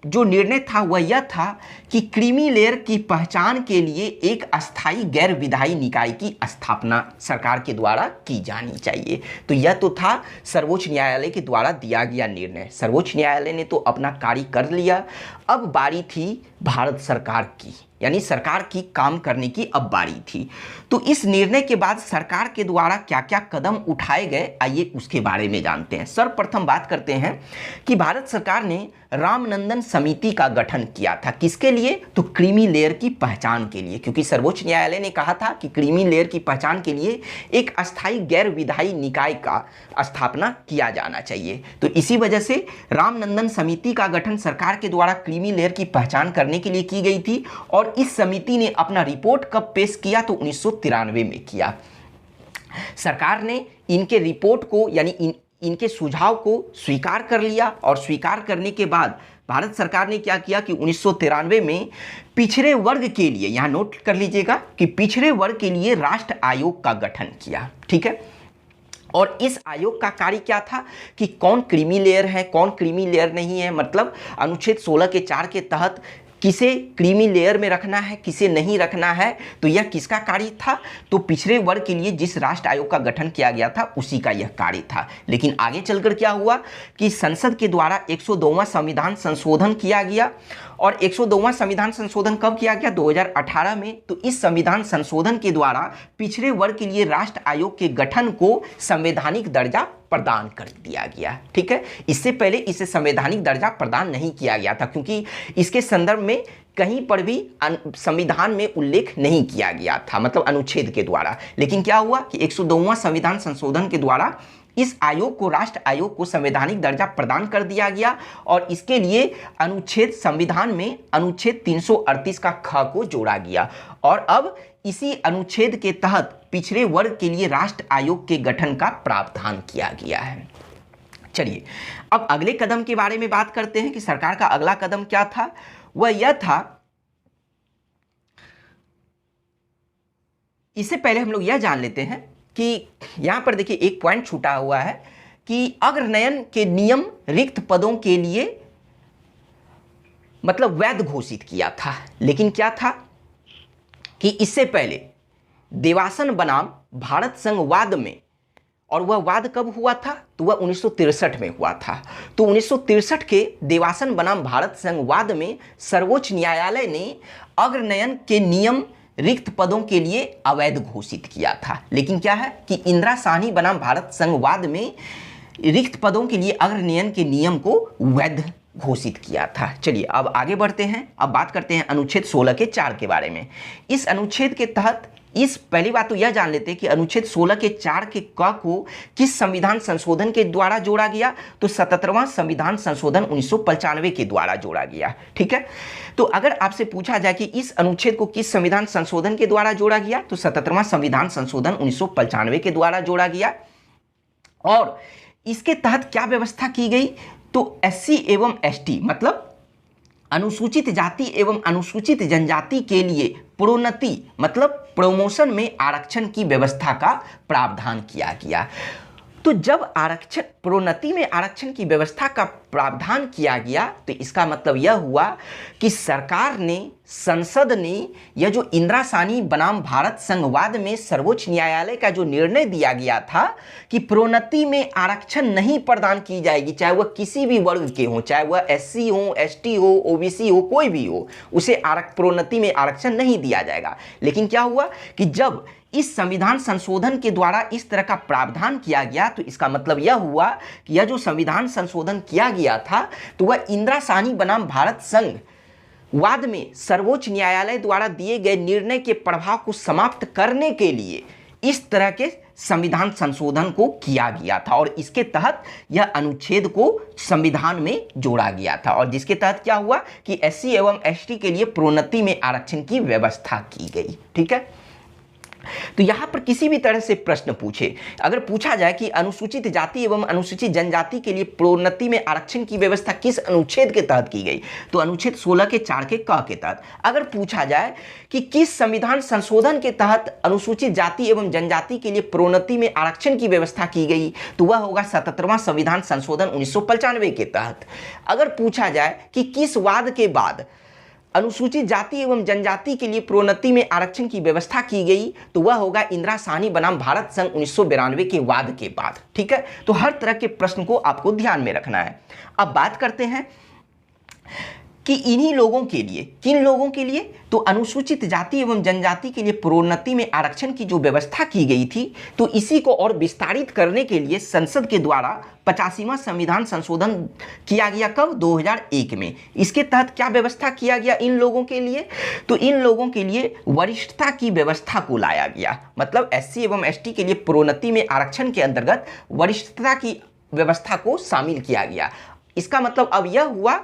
जो निर्णय था वह यह था कि क्रीमी लेयर की पहचान के लिए एक अस्थायी गैर विधायी निकाय की स्थापना सरकार के द्वारा की जानी चाहिए। तो यह तो था सर्वोच्च न्यायालय के द्वारा दिया गया निर्णय। सर्वोच्च न्यायालय ने तो अपना कार्य कर लिया, अब बारी थी भारत सरकार की, यानी सरकार की काम करने की अब बारी थी। तो इस निर्णय के बाद सरकार के द्वारा क्या क्या कदम उठाए गए, आइए उसके बारे में जानते हैं। सर्वप्रथम बात करते हैं कि भारत सरकार ने रामनंदन समिति का गठन किया था। किसके लिए? तो क्रीमी लेयर की पहचान के लिए, क्योंकि सर्वोच्च न्यायालय ने कहा था कि क्रीमी लेयर की पहचान के लिए एक अस्थायी गैर विधायी निकाय का स्थापना किया जाना चाहिए। तो इसी वजह से रामनंदन समिति का गठन सरकार के द्वारा क्रीमी लेयर की पहचान करने के लिए की गई थी। और इस समिति ने अपना रिपोर्ट कब पेश किया? तो 1993 में किया। सरकार ने इनके रिपोर्ट को यानी इनके सुझाव को स्वीकार कर लिया, और स्वीकार करने के बाद भारत सरकार ने क्या किया कि 1993 में पिछड़े वर्ग के लिए, यहां नोट कर लीजिएगा कि पिछड़े वर्ग के लिए राष्ट्र आयोग का गठन किया। ठीक है, और इस आयोग का कार्य क्या था कि कौन क्रीमी लेयर है, कौन क्रीमी लेयर नहीं है, मतलब अनुच्छेद 16 के 4 के तहत किसे क्रीमी लेयर में रखना है, किसे नहीं रखना है। तो यह किसका कार्य था? तो पिछड़े वर्ग के लिए जिस राष्ट्र आयोग का गठन किया गया था उसी का यह कार्य था। लेकिन आगे चलकर क्या हुआ कि संसद के द्वारा 102वां संविधान संशोधन किया गया, और 102वां संविधान संशोधन कब किया गया? 2018 में। तो इस संविधान संशोधन के द्वारा पिछड़े वर्ग के लिए राष्ट्र आयोग के गठन को संवैधानिक दर्जा प्रदान कर दिया गया। ठीक है, इससे पहले इसे संवैधानिक दर्जा प्रदान नहीं किया गया था, क्योंकि इसके संदर्भ में कहीं पर भी संविधान में उल्लेख नहीं किया गया था, मतलब अनुच्छेद के द्वारा। लेकिन क्या हुआ कि 102वां संविधान संशोधन के द्वारा इस आयोग को, राष्ट्र आयोग को संवैधानिक दर्जा प्रदान कर दिया गया, और इसके लिए अनुच्छेद संविधान में अनुच्छेद 338 का ख को जोड़ा गया, और अब इसी अनुच्छेद के तहत पिछड़े वर्ग के लिए राष्ट्र आयोग के गठन का प्रावधान किया गया है। चलिए अब अगले कदम के बारे में बात करते हैं कि सरकार का अगला कदम क्या था। वह यह था, इससे पहले हम लोग यह जान लेते हैं कि यहां पर देखिए एक पॉइंट छूटा हुआ है कि अग्रनयन के नियम रिक्त पदों के लिए मतलब वैध घोषित किया था। लेकिन क्या था कि इससे पहले देवासन बनाम भारत संघ वाद में, और वह वाद कब हुआ था? तो वह 1963 में हुआ था। तो 1963 के देवासन बनाम भारत संघ वाद में सर्वोच्च न्यायालय ने अग्रनयन के नियम रिक्त पदों के लिए अवैध घोषित किया था। लेकिन क्या है कि इंदिरा साहनी बनाम भारत संघ वाद में रिक्त पदों के लिए अग्रनयन के नियम को वैध घोषित किया था। चलिए अब आगे बढ़ते हैं। अब बात करते हैं अनुच्छेद 16 के 4 के बारे में। इस अनुच्छेद के तहत पहली बात तो यह जान लेते हैं कि अनुच्छेद 16 के 4 के क को किस संविधान संशोधन के द्वारा जोड़ा गया? तो 77वां संविधान संशोधन 1995 के द्वारा जोड़ा गया। ठीक है, तो अगर आपसे पूछा जाए कि इस अनुच्छेद को किस संविधान संशोधन के द्वारा जोड़ा गया, तो 77वां संविधान संशोधन 1995 के द्वारा जोड़ा गया। और इसके तहत क्या व्यवस्था की गई? तो SC एवं ST मतलब अनुसूचित जाति एवं अनुसूचित जनजाति के लिए प्रोन्नति मतलब प्रमोशन में आरक्षण की व्यवस्था का प्रावधान किया गया। तो जब आरक्षण प्रोन्नति में आरक्षण की व्यवस्था का प्रावधान किया गया, तो इसका मतलब यह हुआ कि सरकार ने, संसद ने, यह जो इंदिरा साहनी बनाम भारत संघवाद में सर्वोच्च न्यायालय का जो निर्णय दिया गया था कि प्रोन्नति में आरक्षण नहीं प्रदान की जाएगी, चाहे वह किसी भी वर्ग के हो, चाहे वह SC हो, ST हो, OBC हो, कोई भी हो, उसे प्रोन्नति में आरक्षण नहीं दिया जाएगा। लेकिन क्या हुआ कि जब इस संविधान संशोधन के द्वारा इस तरह का प्रावधान किया गया, तो इसका मतलब यह हुआ कि यह जो संविधान संशोधन किया गया था, तो वह इंदिरा साहनी बनाम भारत संघ वाद में सर्वोच्च न्यायालय द्वारा दिए गए निर्णय के प्रभाव को समाप्त करने के लिए इस तरह के संविधान संशोधन को किया गया था, और इसके तहत यह अनुच्छेद को संविधान में जोड़ा गया था, और जिसके तहत क्या हुआ कि SC एवं ST के लिए प्रोन्नति में आरक्षण की व्यवस्था की गई। ठीक है, तो यहाँ पर किसी भी तरह से प्रश्न पूछे, अगर पूछा जाए कि अनुसूचित जाति एवं अनुसूचित जनजाति के लिए प्रोन्नति में आरक्षण की व्यवस्था किस अनुच्छेद के तहत की गई, तो अनुच्छेद 16 के 4 के क के तहत। अगर पूछा जाए कि किस संविधान संशोधन के तहत अनुसूचित जाति एवं जनजाति के लिए प्रोन्नति में आरक्षण की व्यवस्था की गई, तो वह होगा 77वां संविधान संशोधन 1995 के तहत। अगर पूछा जाए कि किस वाद के बाद अनुसूचित जाति एवं जनजाति के लिए प्रोन्नति में आरक्षण की व्यवस्था की गई, तो वह होगा इंदिरा साहनी बनाम भारत संघ 1992 के वाद के बाद। ठीक है, तो हर तरह के प्रश्न को आपको ध्यान में रखना है। अब बात करते हैं कि इन्हीं लोगों के लिए, किन लोगों के लिए, तो अनुसूचित जाति एवं जनजाति के लिए प्रोन्नति में आरक्षण की जो व्यवस्था की गई थी, तो इसी को और विस्तारित करने के लिए संसद के द्वारा 85वां संविधान संशोधन किया गया। कब? 2001 में। इसके तहत क्या व्यवस्था किया गया इन लोगों के लिए, तो इन लोगों के लिए वरिष्ठता की व्यवस्था को लाया गया। मतलब SC एवं ST के लिए प्रोन्नति में आरक्षण के अंतर्गत वरिष्ठता की व्यवस्था को शामिल किया गया। इसका मतलब अब यह हुआ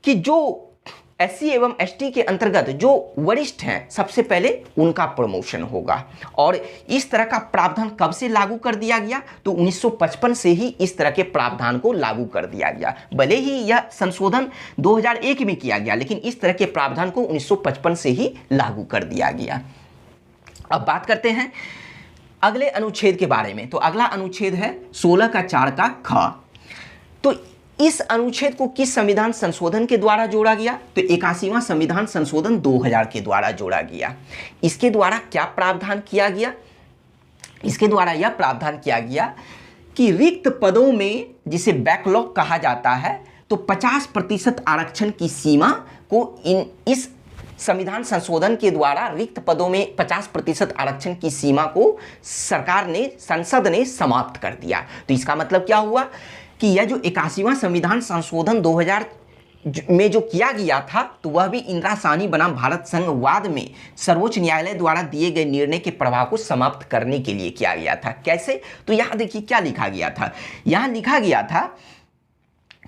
कि जो SC एवं ST के अंतर्गत जो वरिष्ठ हैं, सबसे पहले उनका प्रमोशन होगा। और इस तरह का प्रावधान कब से लागू कर दिया गया, तो 1955 से ही इस तरह के प्रावधान को लागू कर दिया गया। भले ही यह संशोधन 2001 में किया गया, लेकिन इस तरह के प्रावधान को 1955 से ही लागू कर दिया गया। अब बात करते हैं अगले अनुच्छेद के बारे में। तो अगला अनुच्छेद है 16 का 4 का ख। तो इस अनुच्छेद को किस संविधान संशोधन के द्वारा जोड़ा गया, तो 81वां संविधान संशोधन 2000 के द्वारा जोड़ा गया। इसके द्वारा क्या प्रावधान किया गया, इसके द्वारा यह प्रावधान किया गया कि रिक्त पदों में, जिसे बैकलॉग कहा जाता है, तो 50% आरक्षण की सीमा को इस संविधान संशोधन के द्वारा रिक्त पदों में 50% आरक्षण की सीमा को सरकार ने, संसद ने समाप्त कर दिया। तो इसका मतलब क्या हुआ कि यह जो 81वां संविधान संशोधन 2000 में जो किया गया था, तो वह भी इंदिरा साहनी बनाम भारत संघ वाद में सर्वोच्च न्यायालय द्वारा दिए गए निर्णय के प्रभाव को समाप्त करने के लिए किया गया था। कैसे? तो यहाँ देखिए क्या लिखा गया था। यहाँ लिखा गया था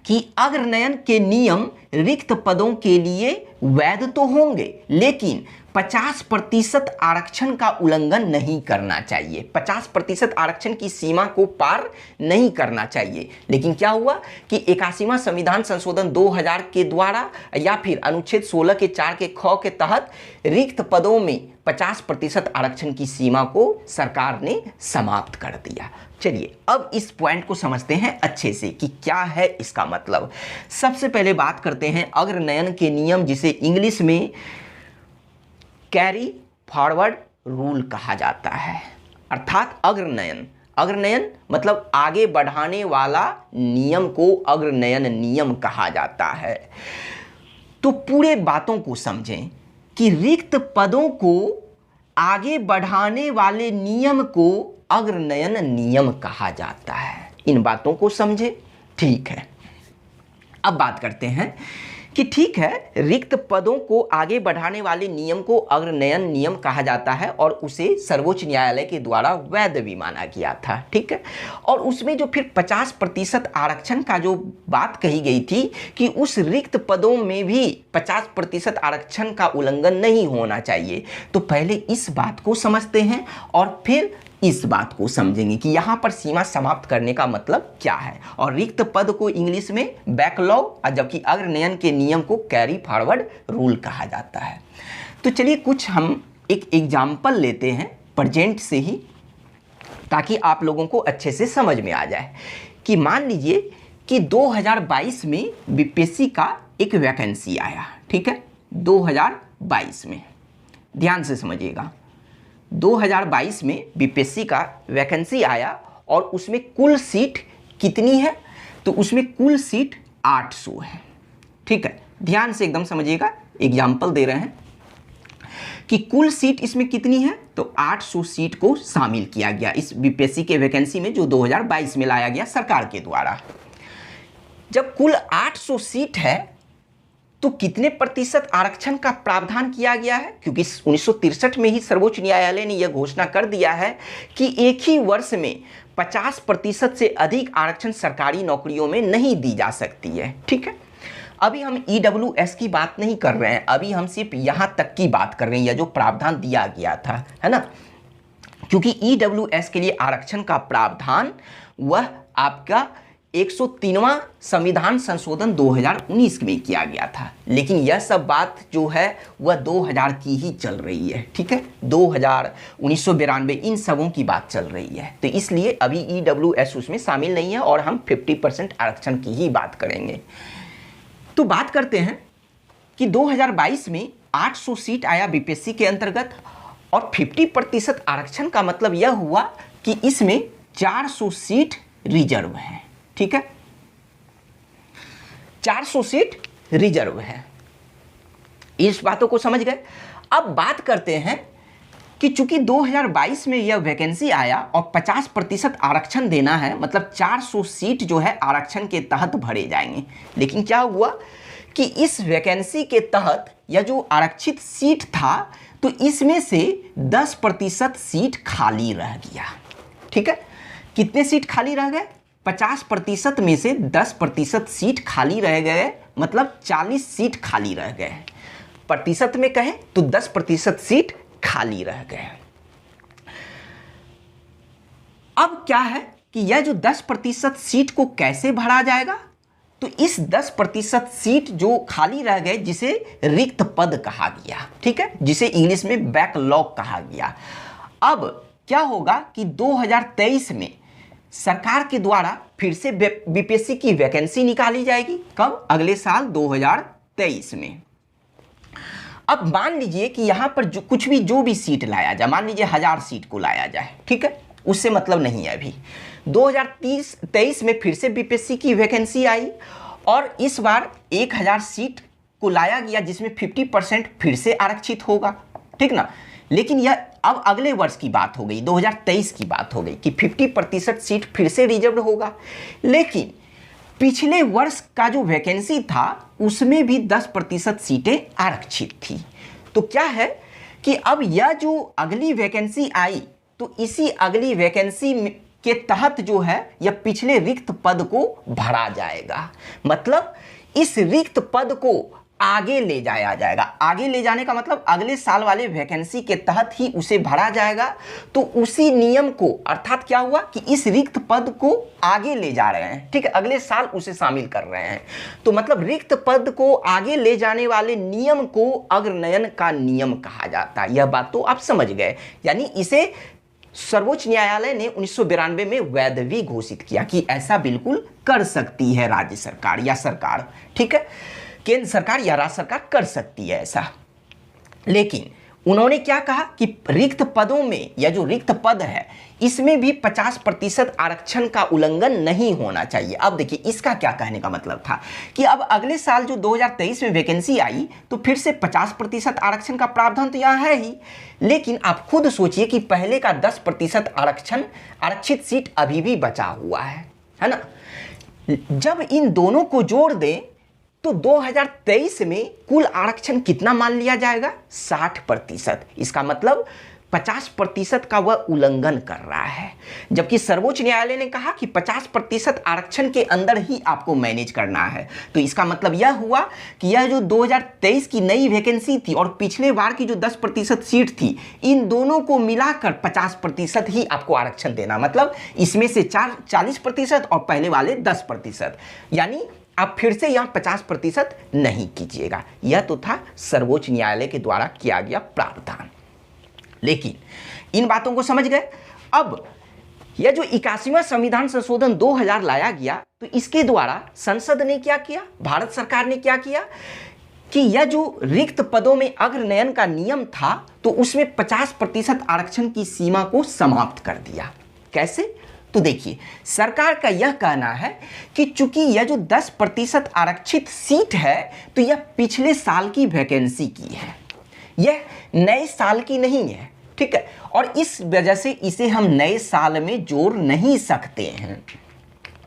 कि अग्रनयन के नियम रिक्त पदों के लिए वैध तो होंगे, लेकिन 50% आरक्षण का उल्लंघन नहीं करना चाहिए। 50% आरक्षण की सीमा को पार नहीं करना चाहिए। लेकिन क्या हुआ कि 81वां संविधान संशोधन 2000 के द्वारा या फिर अनुच्छेद 16 के 4 के ख के तहत रिक्त पदों में 50% आरक्षण की सीमा को सरकार ने समाप्त कर दिया। चलिए अब इस पॉइंट को समझते हैं अच्छे से कि क्या है इसका मतलब। सबसे पहले बात करते हैं अग्रनयन के नियम, जिसे इंग्लिश में कैरी फॉरवर्ड रूल कहा जाता है। अर्थात अग्रनयन, अग्रनयन मतलब आगे बढ़ाने वाला नियम को अग्रनयन नियम कहा जाता है। तो पूरे बातों को समझें कि रिक्त पदों को आगे बढ़ाने वाले नियम को अग्रनयन नियम कहा जाता है। इन बातों को समझे, ठीक है। अब बात करते हैं कि ठीक है, रिक्त पदों को आगे बढ़ाने वाले नियम को अग्रनयन नियम कहा जाता है और उसे सर्वोच्च न्यायालय के द्वारा वैध भी माना गया था। ठीक है, और उसमें जो फिर 50% आरक्षण का जो बात कही गई थी कि उस रिक्त पदों में भी 50% आरक्षण का उल्लंघन नहीं होना चाहिए। तो पहले इस बात को समझते हैं और फिर इस बात को समझेंगे कि यहाँ पर सीमा समाप्त करने का मतलब क्या है। और रिक्त पद को इंग्लिश में बैकलॉग, जबकि अग्रनयन के नियम को कैरी फॉरवर्ड रूल कहा जाता है। तो चलिए कुछ हम एक एग्जाम्पल लेते हैं प्रेजेंट से ही, ताकि आप लोगों को अच्छे से समझ में आ जाए। कि मान लीजिए कि 2022 में बीपीएससी का एक वैकेंसी आया। ठीक है, 2022 में, ध्यान से समझिएगा, 2022 में बीपीएससी का वैकेंसी आया और उसमें कुल सीट कितनी है, तो उसमें कुल सीट 800 है। ठीक है, ध्यान से एकदम समझिएगा, एग्जाम्पल दे रहे हैं कि कुल सीट इसमें कितनी है, तो 800 सीट को शामिल किया गया इस बीपीएससी के वैकेंसी में जो 2022 में लाया गया सरकार के द्वारा। जब कुल 800 सीट है तो कितने प्रतिशत आरक्षण का प्रावधान किया गया है, क्योंकि 1963 में ही सर्वोच्च न्यायालय ने यह घोषणा कर दिया है कि एक ही वर्ष में 50% से अधिक आरक्षण सरकारी नौकरियों में नहीं दी जा सकती है। ठीक है, अभी हम EWS की बात नहीं कर रहे हैं, अभी हम सिर्फ यहाँ तक की बात कर रहे हैं, यह जो प्रावधान दिया गया था, है ना। क्योंकि EWS के लिए आरक्षण का प्रावधान वह आपका 103वां संविधान संशोधन 2019 में किया गया था, लेकिन यह सब बात जो है वह 2000 की ही चल रही है, ठीक है। 2000, 1992 इन सबों की बात चल रही है, तो इसलिए अभी EWS उसमें शामिल नहीं है और हम 50% आरक्षण की ही बात करेंगे। तो बात करते हैं कि 2022 में 800 सीट आया BPSC के अंतर्गत, और 50% आरक्षण का मतलब यह हुआ कि इसमें 400 सीट रिजर्व है, ठीक है। 400 सीट रिजर्व है, इस बातों को समझ गए। अब बात करते हैं कि चूंकि 2022 में यह वैकेंसी आया और 50% आरक्षण देना है, मतलब 400 सीट जो है आरक्षण के तहत भरे जाएंगे। लेकिन क्या हुआ कि इस वैकेंसी के तहत यह जो आरक्षित सीट था, तो इसमें से 10% सीट खाली रह गया, ठीक है। कितने सीट खाली रह गए? 50% में से 10% सीट खाली रह गए, मतलब 40 सीट खाली रह गए। प्रतिशत में कहें तो 10% सीट खाली रह गए। अब क्या है कि यह जो 10% सीट को कैसे भरा जाएगा, तो इस 10% सीट जो खाली रह गए, जिसे रिक्त पद कहा गया, ठीक है, जिसे इंग्लिश में बैकलॉग कहा गया। अब क्या होगा कि 2023 में सरकार के द्वारा फिर से BPSC की वैकेंसी निकाली जाएगी। कब? अगले साल 2023 में। अब मान लीजिए कि यहां पर जो भी सीट लाया जाए, मान लीजिए 1000 सीट को लाया जाए, ठीक है, उससे मतलब नहीं है। अभी 2023 में फिर से BPSC की वैकेंसी आई और इस बार 1000 सीट को लाया गया, जिसमें 50% फिर से आरक्षित होगा, ठीक ना। लेकिन यह अब अगले वर्ष की बात हो गई, 2023 की बात हो गई कि 50% सीट फिर से रिजर्व होगा। लेकिन पिछले वर्ष का जो वैकेंसी था उसमें भी 10% सीटें आरक्षित थी। तो क्या है कि अब यह जो अगली वैकेंसी आई, तो इसी अगली वैकेंसी के तहत जो है यह पिछले रिक्त पद को भरा जाएगा। मतलब इस रिक्त पद को आगे ले जाया जाएगा। आगे ले जाने का मतलब अगले साल वाले वैकेंसी के तहत ही उसे भरा जाएगा। तो उसी नियम को, अर्थात क्या हुआ कि इस रिक्त पद को आगे ले जा रहे हैं, ठीक है, अगले साल उसे शामिल कर रहे हैं। तो मतलब रिक्त पद को आगे ले जाने वाले नियम को अग्रनयन का नियम कहा जाता है। यह बात तो आप समझ गए। यानी इसे सर्वोच्च न्यायालय ने 1992 में वैध भी घोषित किया कि ऐसा बिल्कुल कर सकती है राज्य सरकार या सरकार, ठीक है, केंद्र सरकार या राज्य सरकार कर सकती है ऐसा। लेकिन उन्होंने क्या कहा कि रिक्त पदों में, या जो रिक्त पद है इसमें भी 50% आरक्षण का उल्लंघन नहीं होना चाहिए। अब देखिए इसका क्या कहने का मतलब था कि अब अगले साल जो 2023 में वैकेंसी आई, तो फिर से 50% आरक्षण का प्रावधान तो यहाँ है ही, लेकिन आप खुद सोचिए कि पहले का 10% आरक्षण, आरक्षित सीट अभी भी बचा हुआ है ना। जब इन दोनों को जोड़ दें तो 2023 में कुल आरक्षण कितना मान लिया जाएगा? 60%। इसका मतलब 50% का वह उल्लंघन कर रहा है। जबकि सर्वोच्च न्यायालय ने कहा कि 50% आरक्षण के अंदर ही आपको मैनेज करना है। तो इसका मतलब यह हुआ कि यह जो 2023 की नई वैकेंसी थी और पिछले बार की जो 10% सीट थी, इन दोनों को मिलाकर 50% ही आपको आरक्षण देना। मतलब इसमें से 40% और पहले वाले 10%, यानी आप फिर से यहाँ 50% नहीं कीजिएगा। यह तो था सर्वोच्च न्यायालय के द्वारा किया गया प्रावधान। लेकिन इन बातों को समझ गए। अब यह जो 81वां संविधान संशोधन 2000 लाया गया, तो इसके द्वारा संसद ने क्या किया, भारत सरकार ने क्या किया कि यह जो रिक्त पदों में अग्रनयन का नियम था, तो उसमें 50% आरक्षण की सीमा को समाप्त कर दिया। कैसे? तो देखिए, सरकार का यह कहना है कि चूंकि यह जो 10% आरक्षित सीट है, तो यह पिछले साल की वैकेंसी की है, यह नए साल की नहीं है, ठीक है, और इस वजह से इसे हम नए साल में जोड़ नहीं सकते हैं।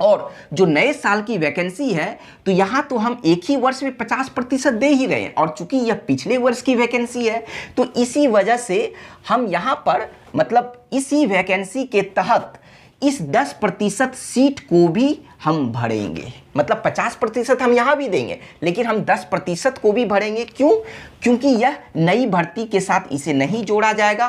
और जो नए साल की वैकेंसी है, तो यहाँ तो हम एक ही वर्ष में 50% दे ही रहे हैं, और चूंकि यह पिछले वर्ष की वैकेंसी है, तो इसी वजह से हम यहाँ पर मतलब इसी वैकेंसी के तहत इस 10% सीट को भी हम भरेंगे, मतलब 50% हम यहाँ भी देंगे, लेकिन हम 10% को भी भरेंगे। क्यों? क्योंकि यह नई भर्ती के साथ इसे नहीं जोड़ा जाएगा।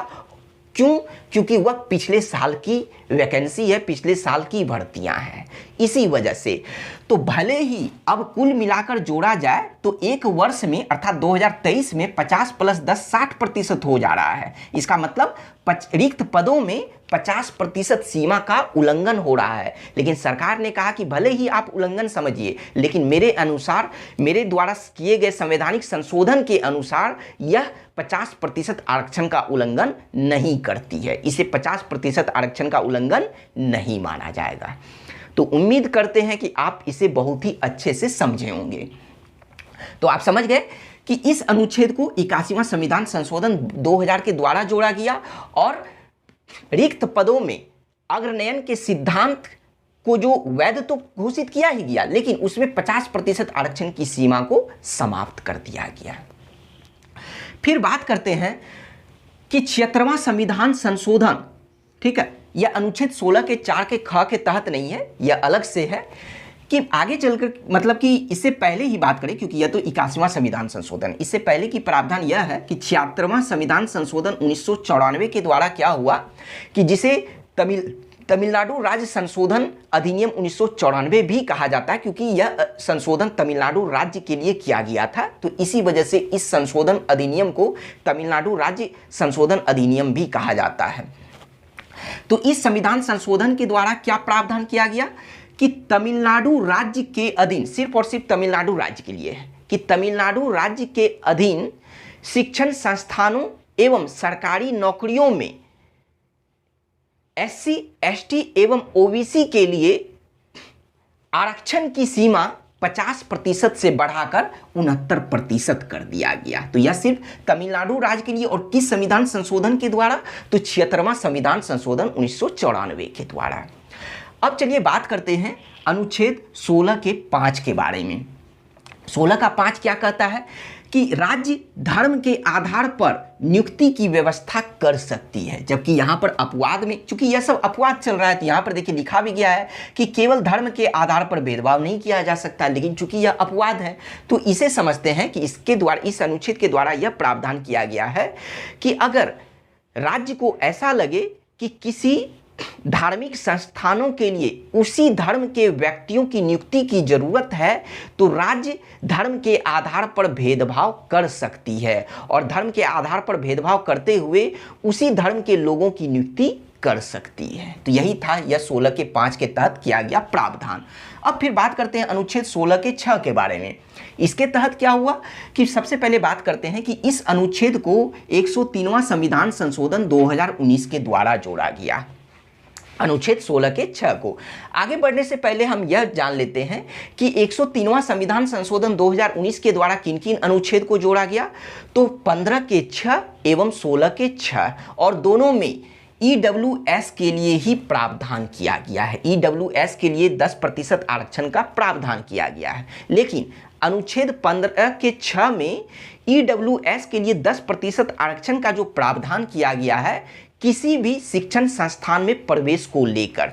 क्यों? क्योंकि वह पिछले साल की वैकेंसी है, पिछले साल की भर्तियां हैं, इसी वजह से। तो भले ही अब कुल मिलाकर जोड़ा जाए तो एक वर्ष में अर्थात 2023 में 50 + 10 60% हो जा रहा है। इसका मतलब रिक्त पदों में 50% सीमा का उल्लंघन हो रहा है। लेकिन सरकार ने कहा कि भले ही आप उल्लंघन समझिए, लेकिन मेरे अनुसार, मेरे द्वारा किए गए संवैधानिक संशोधन के अनुसार यह 50% आरक्षण का उल्लंघन नहीं करती है। इसे 50% आरक्षण का उल्लंघन नहीं माना जाएगा। तो उम्मीद करते हैं कि आप इसे बहुत ही अच्छे से समझे होंगे। तो आप समझ गए कि इस अनुच्छेद को 81वां संविधान संशोधन 2000 के द्वारा जोड़ा गया और रिक्त पदों में अग्रनयन के सिद्धांत को जो वैध तो घोषित किया ही गया, लेकिन उसमें 50% आरक्षण की सीमा को समाप्त कर दिया गया। फिर बात करते हैं कि 76वां संविधान संशोधन, ठीक है, यह अनुच्छेद 16 के 4 के ख के तहत नहीं है, यह अलग से है। कि आगे चलकर, मतलब कि इससे पहले ही बात करें, क्योंकि यह तो 81वां संविधान संशोधन, इससे पहले की प्रावधान यह है कि 76वां संविधान संशोधन 1994 के द्वारा क्या हुआ कि जिसे तमिलनाडु राज्य संशोधन अधिनियम 1994 भी कहा जाता है, क्योंकि यह संशोधन तमिलनाडु राज्य के लिए किया गया था। तो इसी वजह से इस संशोधन अधिनियम को तमिलनाडु राज्य संशोधन अधिनियम भी कहा जाता है। तो इस संविधान संशोधन के द्वारा क्या प्रावधान किया गया कि तमिलनाडु राज्य के अधीन, सिर्फ और सिर्फ तमिलनाडु राज्य के लिए है कि तमिलनाडु राज्य के अधीन शिक्षण संस्थानों एवं सरकारी नौकरियों में SC, ST एवं OBC के लिए आरक्षण की सीमा 50% से बढ़ाकर 69% कर दिया गया। तो यह सिर्फ तमिलनाडु राज्य के लिए, और किस संविधान संशोधन के द्वारा? तो 76वां संविधान संशोधन 1994 के द्वारा। अब चलिए बात करते हैं अनुच्छेद 16 के 5 के बारे में। 16 का 5 क्या कहता है कि राज्य धर्म के आधार पर नियुक्ति की व्यवस्था कर सकती है। जबकि यहाँ पर अपवाद में, चूंकि यह सब अपवाद चल रहा है, तो यहाँ पर देखिए लिखा भी गया है कि केवल धर्म के आधार पर भेदभाव नहीं किया जा सकता, लेकिन चूंकि यह अपवाद है तो इसे समझते हैं कि इसके द्वारा, इस अनुच्छेद के द्वारा यह प्रावधान किया गया है कि अगर राज्य को ऐसा लगे कि किसी धार्मिक संस्थानों के लिए उसी धर्म के व्यक्तियों की नियुक्ति की जरूरत है, तो राज्य धर्म के आधार पर भेदभाव कर सकती है और धर्म के आधार पर भेदभाव करते हुए उसी धर्म के लोगों की नियुक्ति कर सकती है। तो यही था यह 16 के 5 के तहत किया गया प्रावधान। अब फिर बात करते हैं अनुच्छेद 16 के 6 के बारे में। इसके तहत क्या हुआ कि सबसे पहले बात करते हैं कि इस अनुच्छेद को 103वां संविधान संशोधन 2019 के द्वारा जोड़ा गया, अनुच्छेद 16 के 6 को। आगे बढ़ने से पहले हम यह जान लेते हैं कि 103वां संविधान संशोधन 2019 के द्वारा किन किन अनुच्छेद को जोड़ा गया। तो 15 के 6 एवं 16 के 6, और दोनों में EWS के लिए ही प्रावधान किया गया है। EWS के लिए 10% आरक्षण का प्रावधान किया गया है, लेकिन अनुच्छेद 15 के 6 में EWS के लिए 10% आरक्षण का जो प्रावधान किया गया है, किसी भी शिक्षण संस्थान में प्रवेश को लेकर,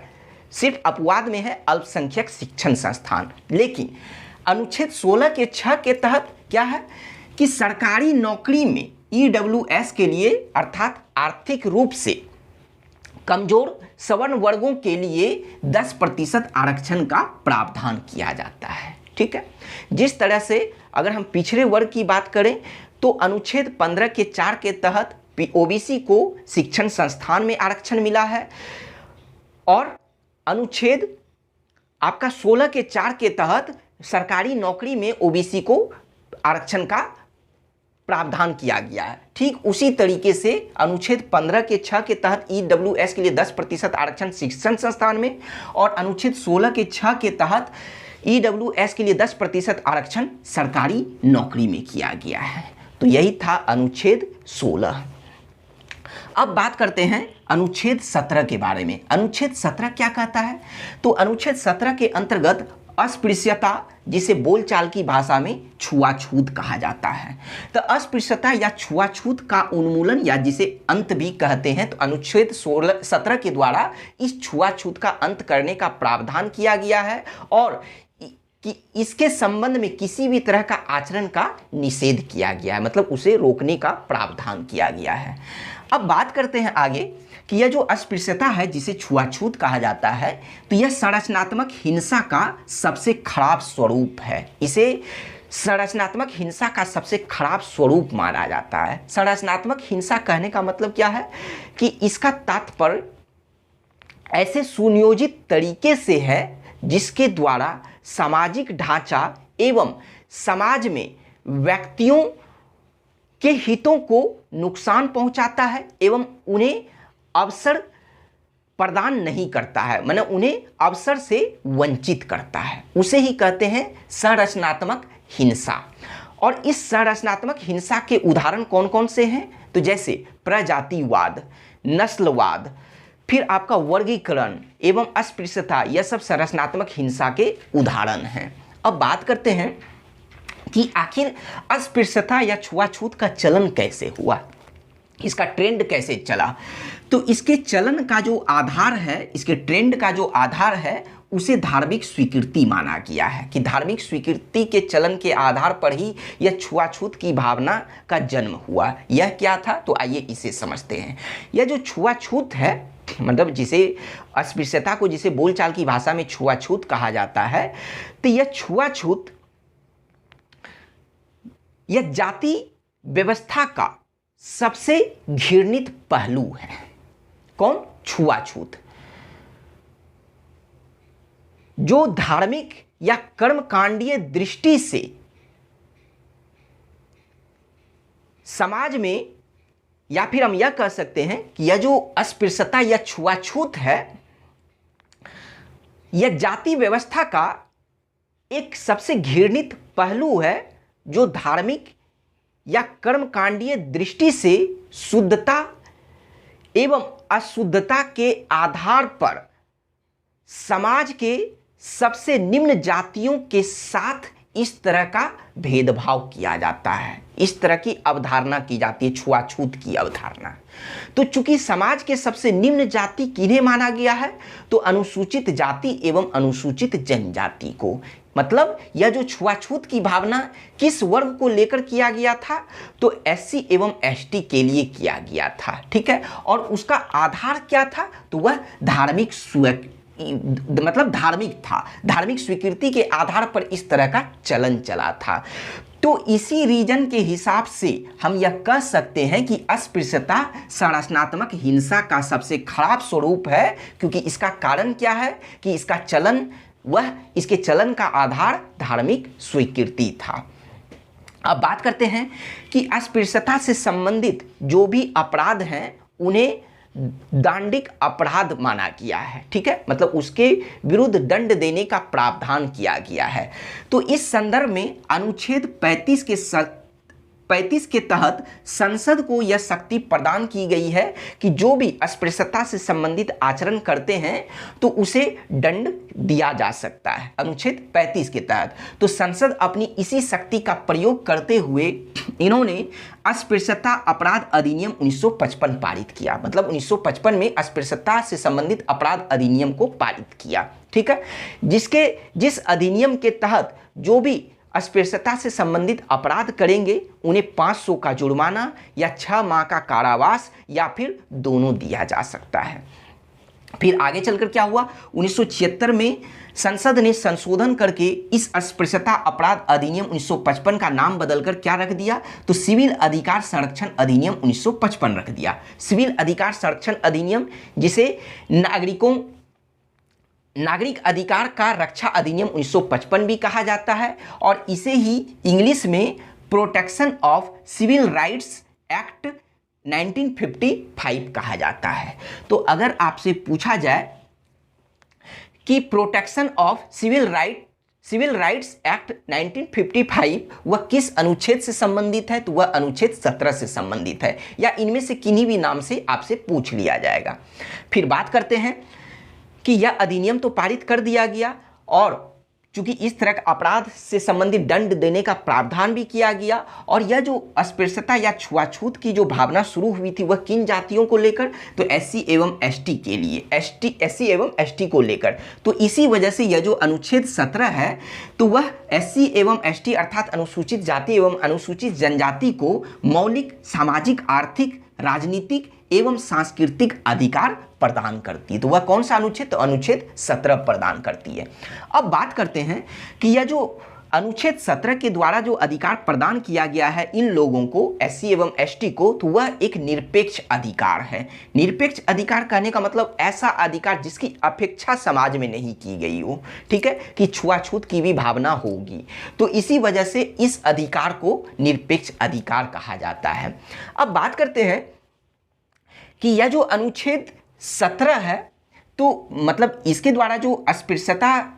सिर्फ अपवाद में है अल्पसंख्यक शिक्षण संस्थान। लेकिन अनुच्छेद 16 के 6 के तहत क्या है कि सरकारी नौकरी में EWS के लिए, अर्थात आर्थिक रूप से कमजोर सवर्ण वर्गों के लिए 10% आरक्षण का प्रावधान किया जाता है। ठीक है, जिस तरह से अगर हम पिछड़े वर्ग की बात करें तो अनुच्छेद 15 के 4 के तहत OBC को शिक्षण संस्थान में आरक्षण मिला है, और अनुच्छेद आपका 16 के 4 के तहत सरकारी नौकरी में OBC को आरक्षण का प्रावधान किया गया है। ठीक उसी तरीके से अनुच्छेद 15 के 6 के तहत EWS के लिए 10% आरक्षण शिक्षण संस्थान में, और अनुच्छेद 16 के 6 के तहत EWS के लिए 10% आरक्षण सरकारी नौकरी में किया गया है। तो यही था अनुच्छेद 16। अब बात करते हैं अनुच्छेद 17 के बारे में। अनुच्छेद 17 क्या कहता है? तो अनुच्छेद 17 के अंतर्गत अस्पृश्यता, जिसे बोलचाल की भाषा में छुआछूत कहा जाता है। तो अस्पृश्यता या छुआछूत का उन्मूलन या जिसे अंत भी कहते हैं, तो अनुच्छेद 17 के द्वारा इस छुआछूत का अंत करने का प्रावधान किया गया है और कि इसके संबंध में किसी भी तरह का आचरण का निषेध किया गया है, मतलब उसे रोकने का प्रावधान किया गया है। अब बात करते हैं आगे कि यह जो अस्पृश्यता है जिसे छुआछूत कहा जाता है, तो यह संरचनात्मक हिंसा का सबसे खराब स्वरूप है। इसे संरचनात्मक हिंसा का सबसे खराब स्वरूप माना जाता है। संरचनात्मक हिंसा कहने का मतलब क्या है कि इसका तात्पर्य ऐसे सुनियोजित तरीके से है जिसके द्वारा सामाजिक ढांचा एवं समाज में व्यक्तियों के हितों को नुकसान पहुंचाता है एवं उन्हें अवसर प्रदान नहीं करता है, माने उन्हें अवसर से वंचित करता है। उसे ही कहते हैं संरचनात्मक हिंसा। और इस संरचनात्मक हिंसा के उदाहरण कौन कौन से हैं? तो जैसे प्रजातिवाद, नस्लवाद, फिर आपका वर्गीकरण एवं अस्पृश्यता, यह सब संरचनात्मक हिंसा के उदाहरण हैं। अब बात करते हैं कि आखिर अस्पृश्यता या छुआछूत का चलन कैसे हुआ, इसका ट्रेंड कैसे चला। तो इसके चलन का जो आधार है, इसके ट्रेंड का जो आधार है, उसे धार्मिक स्वीकृति माना गया है कि धार्मिक स्वीकृति के चलन के आधार पर ही यह छुआछूत की भावना का जन्म हुआ। यह क्या था, तो आइए इसे समझते हैं। यह जो छुआछूत है, मतलब जिसे अस्पृश्यता को जिसे बोलचाल की भाषा में छुआछूत कहा जाता है, तो यह छुआछूत यह जाति व्यवस्था का सबसे घृणित पहलू है। कौन? छुआछूत। जो धार्मिक या कर्मकांडीय दृष्टि से समाज में, या फिर हम यह कह सकते हैं कि यह जो अस्पृश्यता या छुआछूत है, यह जाति व्यवस्था का एक सबसे घृणित पहलू है जो धार्मिक या कर्मकांडीय दृष्टि से शुद्धता एवं अशुद्धता के आधार पर समाज के सबसे निम्न जातियों के साथ इस तरह का भेदभाव किया जाता है, इस तरह की अवधारणा की जाती है, छुआछूत की अवधारणा। तो चूंकि समाज के सबसे निम्न जाति किन्हें माना गया है, तो अनुसूचित जाति एवं अनुसूचित जनजाति को। मतलब यह जो छुआछूत की भावना किस वर्ग को लेकर किया गया था, तो एससी एवं एसटी के लिए किया गया था, ठीक है। और उसका आधार क्या था, तो वह धार्मिक धार्मिक था, धार्मिक स्वीकृति के आधार पर इस तरह का चलन चला था। तो इसी रीजन के हिसाब से हम यह कह सकते हैं कि अस्पृश्यता संरचनात्मक हिंसा का सबसे खराब स्वरूप है, क्योंकि इसका कारण क्या है कि इसका चलन, वह इसके चलन का आधार धार्मिक स्वीकृति था। अब बात करते हैं कि अस्पृश्यता से संबंधित जो भी अपराध हैं उन्हें दंडिक अपराध माना गया है, ठीक है। मतलब उसके विरुद्ध दंड देने का प्रावधान किया गया है। तो इस संदर्भ में अनुच्छेद 35 के तहत संसद को यह शक्ति प्रदान की गई है कि जो भी अस्पृश्यता से संबंधित आचरण करते हैं तो उसे दंड दिया जा सकता है, अनुच्छेद 35 के तहत। तो संसद अपनी इसी शक्ति का प्रयोग करते हुए इन्होंने अस्पृश्यता अपराध अधिनियम 1955 पारित किया। मतलब 1955 में अस्पृश्यता से संबंधित अपराध अधिनियम को पारित किया, ठीक है। जिस अधिनियम के तहत जो भी अस्पृश्यता से संबंधित अपराध करेंगे उन्हें 500 का जुर्माना या 6 माह का कारावास या फिर दोनों दिया जा सकता है। फिर आगे चलकर क्या हुआ, 1976 में संसद ने संशोधन करके इस अस्पृश्यता अपराध अधिनियम 1955 का नाम बदलकर क्या रख दिया, तो सिविल अधिकार संरक्षण अधिनियम 1955 रख दिया। सिविल अधिकार संरक्षण अधिनियम, जिसे नागरिक अधिकार का रक्षा अधिनियम 1955 भी कहा जाता है, और इसे ही इंग्लिश में protection of civil rights act 1955 कहा जाता है। तो अगर आपसे पूछा जाए कि protection of civil rights act 1955 वह किस अनुच्छेद से संबंधित है, तो वह अनुच्छेद 17 से संबंधित है, या इनमें से किन्हीं भी नाम से आपसे पूछ लिया जाएगा। फिर बात करते हैं कि यह अधिनियम तो पारित कर दिया गया, और चूंकि इस तरह का अपराध से संबंधित दंड देने का प्रावधान भी किया गया। और यह जो अस्पृश्यता या छुआछूत की जो भावना शुरू हुई थी वह किन जातियों को लेकर, तो एससी एवं एसटी के लिए, एससी एवं एसटी को लेकर। तो इसी वजह से यह जो अनुच्छेद 17 है तो वह एससी एवं एसटी अर्थात अनुसूचित जाति एवं अनुसूचित जनजाति को मौलिक सामाजिक, आर्थिक, राजनीतिक एवं सांस्कृतिक अधिकार प्रदान करती है। तो वह कौन सा अनुच्छेद, तो अनुच्छेद 17 प्रदान करती है। अब बात करते हैं कि यह जो अनुच्छेद 17 के द्वारा जो अधिकार प्रदान किया गया है इन लोगों को, एससी एवं एसटी को, तो वह एक निरपेक्ष अधिकार है। निरपेक्ष अधिकार कहने का मतलब ऐसा अधिकार जिसकी अपेक्षा समाज में नहीं की गई हो, ठीक है, कि छुआछूत की भी भावना होगी। तो इसी वजह से इस अधिकार को निरपेक्ष अधिकार कहा जाता है। अब बात करते हैं कि यह जो अनुच्छेद 17 है तो मतलब इसके द्वारा जो अस्पृश्यता,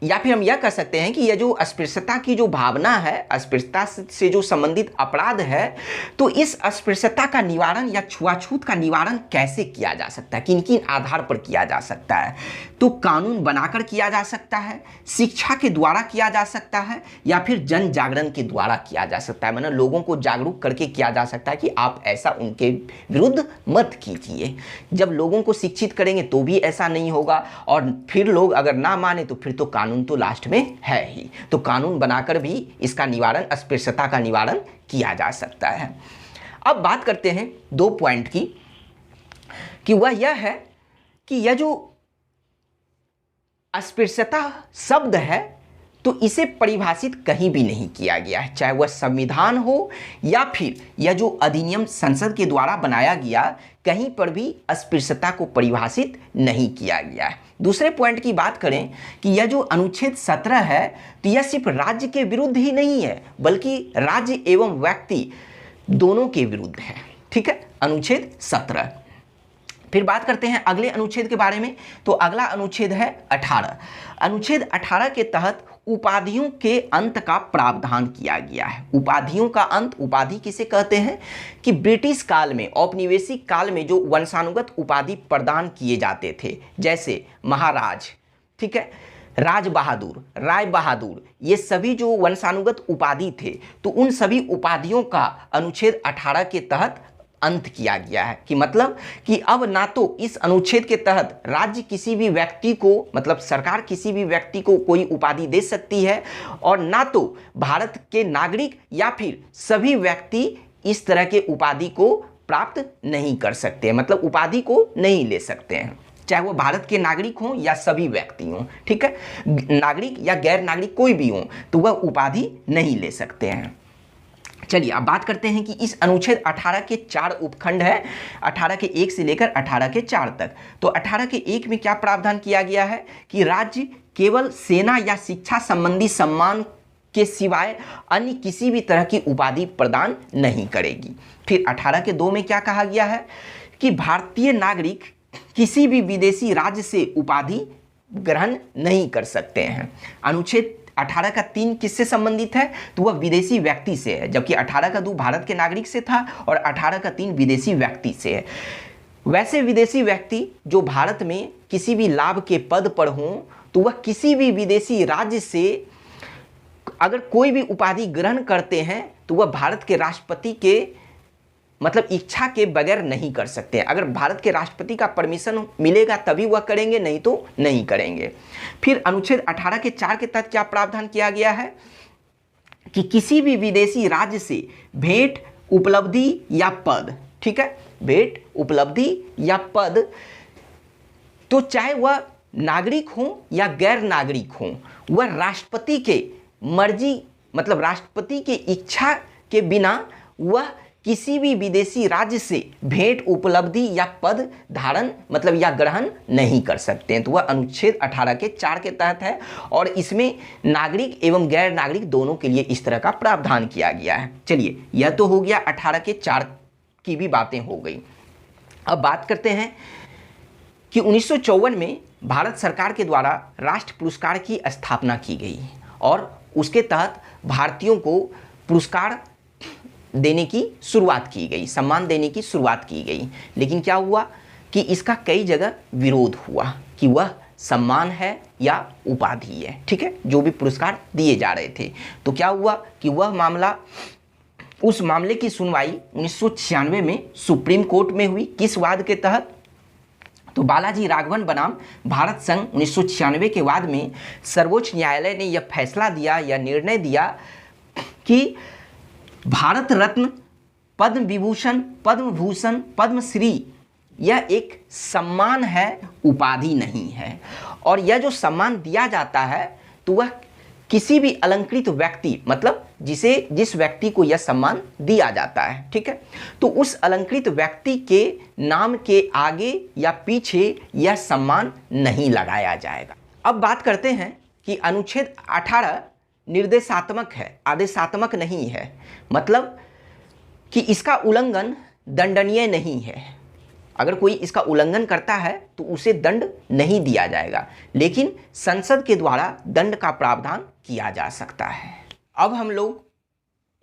या फिर हम यह कह सकते हैं कि यह जो अस्पृश्यता की जो भावना है, अस्पृश्यता से जो संबंधित अपराध है, तो इस अस्पृश्यता का निवारण या छुआछूत का निवारण कैसे किया जा सकता है, किन किन आधार पर किया जा सकता है। तो कानून बनाकर किया जा सकता है, शिक्षा के द्वारा किया जा सकता है, या फिर जन जागरण के द्वारा किया जा सकता है। मतलब लोगों को जागरूक करके किया जा सकता है कि आप ऐसा उनके विरुद्ध मत कीजिए। जब लोगों को शिक्षित करेंगे तो भी ऐसा नहीं होगा, और फिर लोग अगर ना माने तो फिर तो कानून तो लास्ट में है ही। तो कानून बनाकर भी इसका निवारण, अस्पृश्यता का निवारण किया जा सकता है। अब बात करते हैं 2 पॉइंट की, कि वह यह है कि यह जो अस्पृश्यता शब्द है तो इसे परिभाषित कहीं भी नहीं किया गया है, चाहे वह संविधान हो या फिर यह जो अधिनियम संसद के द्वारा बनाया गया, कहीं पर भी अस्पृश्यता को परिभाषित नहीं किया गया है। दूसरे पॉइंट की बात करें कि यह जो अनुच्छेद 17 है तो यह सिर्फ राज्य के विरुद्ध ही नहीं है, बल्कि राज्य एवं व्यक्ति दोनों के विरुद्ध है, ठीक है, अनुच्छेद 17। फिर बात करते हैं अगले अनुच्छेद के बारे में। तो अगला अनुच्छेद है 18। अनुच्छेद 18 के तहत उपाधियों के अंत का प्रावधान किया गया है। उपाधियों का अंत, उपाधि किसे कहते हैं कि ब्रिटिश काल में, औपनिवेशिक काल में जो वंशानुगत उपाधि प्रदान किए जाते थे, जैसे महाराज, ठीक है, राज बहादुर, राय बहादुर, ये सभी जो वंशानुगत उपाधि थे, तो उन सभी उपाधियों का अनुच्छेद 18 के तहत अंत किया गया है। कि मतलब कि अब ना तो इस अनुच्छेद के तहत राज्य किसी भी व्यक्ति को, मतलब सरकार किसी भी व्यक्ति को कोई उपाधि दे सकती है, और ना तो भारत के नागरिक या फिर सभी व्यक्ति इस तरह के उपाधि को प्राप्त नहीं कर सकते, मतलब उपाधि को नहीं ले सकते हैं, चाहे वो भारत के नागरिक हों या सभी व्यक्ति हों, ठीक है, नागरिक या गैर नागरिक कोई भी हों तो वह उपाधि नहीं ले सकते हैं। चलिए अब बात करते हैं कि इस अनुच्छेद 18 के 4 उपखंड है, 18 के 1 से लेकर 18 के 4 तक। तो 18 के 1 में क्या प्रावधान किया गया है कि राज्य केवल सेना या शिक्षा संबंधी सम्मान के सिवाय अन्य किसी भी तरह की उपाधि प्रदान नहीं करेगी। फिर 18 के 2 में क्या कहा गया है कि भारतीय नागरिक किसी भी विदेशी राज्य से उपाधि ग्रहण नहीं कर सकते हैं। अनुच्छेद 18 का 3 किससे संबंधित है, तो वह विदेशी व्यक्ति से है, जबकि 18 का 2 भारत के नागरिक से था और 18 का 3 विदेशी व्यक्ति से है। वैसे विदेशी व्यक्ति जो भारत में किसी भी लाभ के पद पर हों तो वह किसी भी विदेशी राज्य से अगर कोई भी उपाधि ग्रहण करते हैं तो वह भारत के राष्ट्रपति के मतलब इच्छा के बगैर नहीं कर सकते हैं। अगर भारत के राष्ट्रपति का परमिशन मिलेगा तभी वह करेंगे, नहीं तो नहीं करेंगे। फिर अनुच्छेद 18 के 4 के तहत क्या प्रावधान किया गया है कि किसी भी विदेशी राज्य से भेंट, उपलब्धि या पद, ठीक है, भेंट, उपलब्धि या पद, तो चाहे वह नागरिक हो या गैर नागरिक हो, वह राष्ट्रपति के मर्जी, मतलब राष्ट्रपति के इच्छा के बिना वह किसी भी विदेशी राज्य से भेंट, उपलब्धि या पद धारण मतलब या ग्रहण नहीं कर सकते हैं। तो वह अनुच्छेद 18 के 4 के तहत है और इसमें नागरिक एवं गैर नागरिक दोनों के लिए इस तरह का प्रावधान किया गया है। चलिए यह तो हो गया 18 के 4 की भी बातें हो गई। अब बात करते हैं कि 1954 में भारत सरकार के द्वारा राष्ट्र पुरस्कार की स्थापना की गई और उसके तहत भारतीयों को पुरस्कार देने की शुरुआत की गई, सम्मान देने की शुरुआत की गई। लेकिन क्या हुआ कि इसका कई जगह विरोध हुआ कि वह सम्मान है या उपाधि है, ठीक है, जो भी पुरस्कार दिए जा रहे थे। तो क्या हुआ कि उस मामले की सुनवाई 1996 में सुप्रीम कोर्ट में हुई। किस वाद के तहत? तो बालाजी राघवन बनाम भारत संघ 1996 के वाद में सर्वोच्च न्यायालय ने यह फैसला दिया या निर्णय दिया कि भारत रत्न, पद्म विभूषण, पद्म भूषण, पद्मश्री यह एक सम्मान है, उपाधि नहीं है। और यह जो सम्मान दिया जाता है तो वह किसी भी अलंकृत व्यक्ति, मतलब जिस व्यक्ति को यह सम्मान दिया जाता है, ठीक है, तो उस अलंकृत व्यक्ति के नाम के आगे या पीछे यह सम्मान नहीं लगाया जाएगा। अब बात करते हैं कि अनुच्छेद 18 निर्देशात्मक है, आदेशात्मक नहीं है, मतलब कि इसका उल्लंघन दंडनीय नहीं है। अगर कोई इसका उल्लंघन करता है तो उसे दंड नहीं दिया जाएगा, लेकिन संसद के द्वारा दंड का प्रावधान किया जा सकता है। अब हम लोग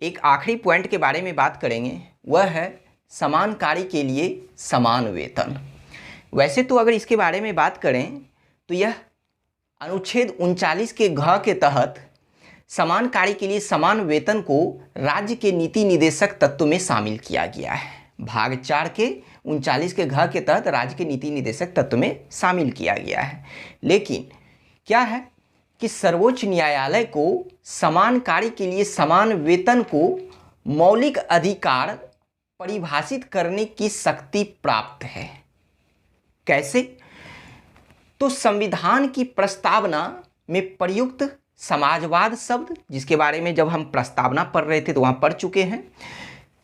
एक आखिरी पॉइंट के बारे में बात करेंगे, वह है समान कार्य के लिए समान वेतन। वैसे तो अगर इसके बारे में बात करें तो यह अनुच्छेद 39 के घ के तहत समान कार्य के लिए समान वेतन को राज्य के नीति निदेशक तत्व में शामिल किया गया है। भाग 4 के 39 के घ के तहत राज्य के नीति निदेशक तत्व में शामिल किया गया है। लेकिन क्या है कि सर्वोच्च न्यायालय को समान कार्य के लिए समान वेतन को मौलिक अधिकार परिभाषित करने की शक्ति प्राप्त है। कैसे? तो संविधान की प्रस्तावना में प्रयुक्त समाजवाद शब्द, जिसके बारे में जब हम प्रस्तावना पढ़ रहे थे तो वहां पढ़ चुके हैं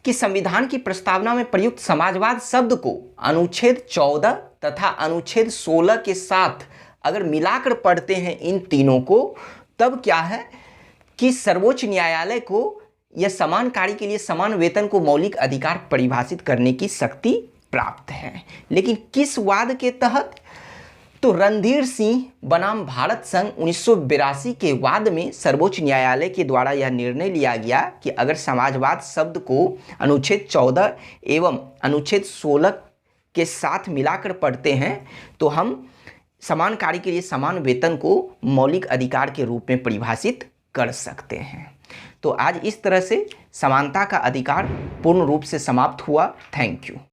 कि संविधान की प्रस्तावना में प्रयुक्त समाजवाद शब्द को अनुच्छेद 14 तथा अनुच्छेद 16 के साथ अगर मिलाकर पढ़ते हैं इन तीनों को, तब क्या है कि सर्वोच्च न्यायालय को यह समान कार्य के लिए समान वेतन को मौलिक अधिकार परिभाषित करने की शक्ति प्राप्त है। लेकिन किस वाद के तहत? तो रणधीर सिंह बनाम भारत संघ 1982 के वाद में सर्वोच्च न्यायालय के द्वारा यह निर्णय लिया गया कि अगर समाजवाद शब्द को अनुच्छेद 14 एवं अनुच्छेद 16 के साथ मिलाकर पढ़ते हैं तो हम समान कार्य के लिए समान वेतन को मौलिक अधिकार के रूप में परिभाषित कर सकते हैं। तो आज इस तरह से समानता का अधिकार पूर्ण रूप से समाप्त हुआ। Thank you.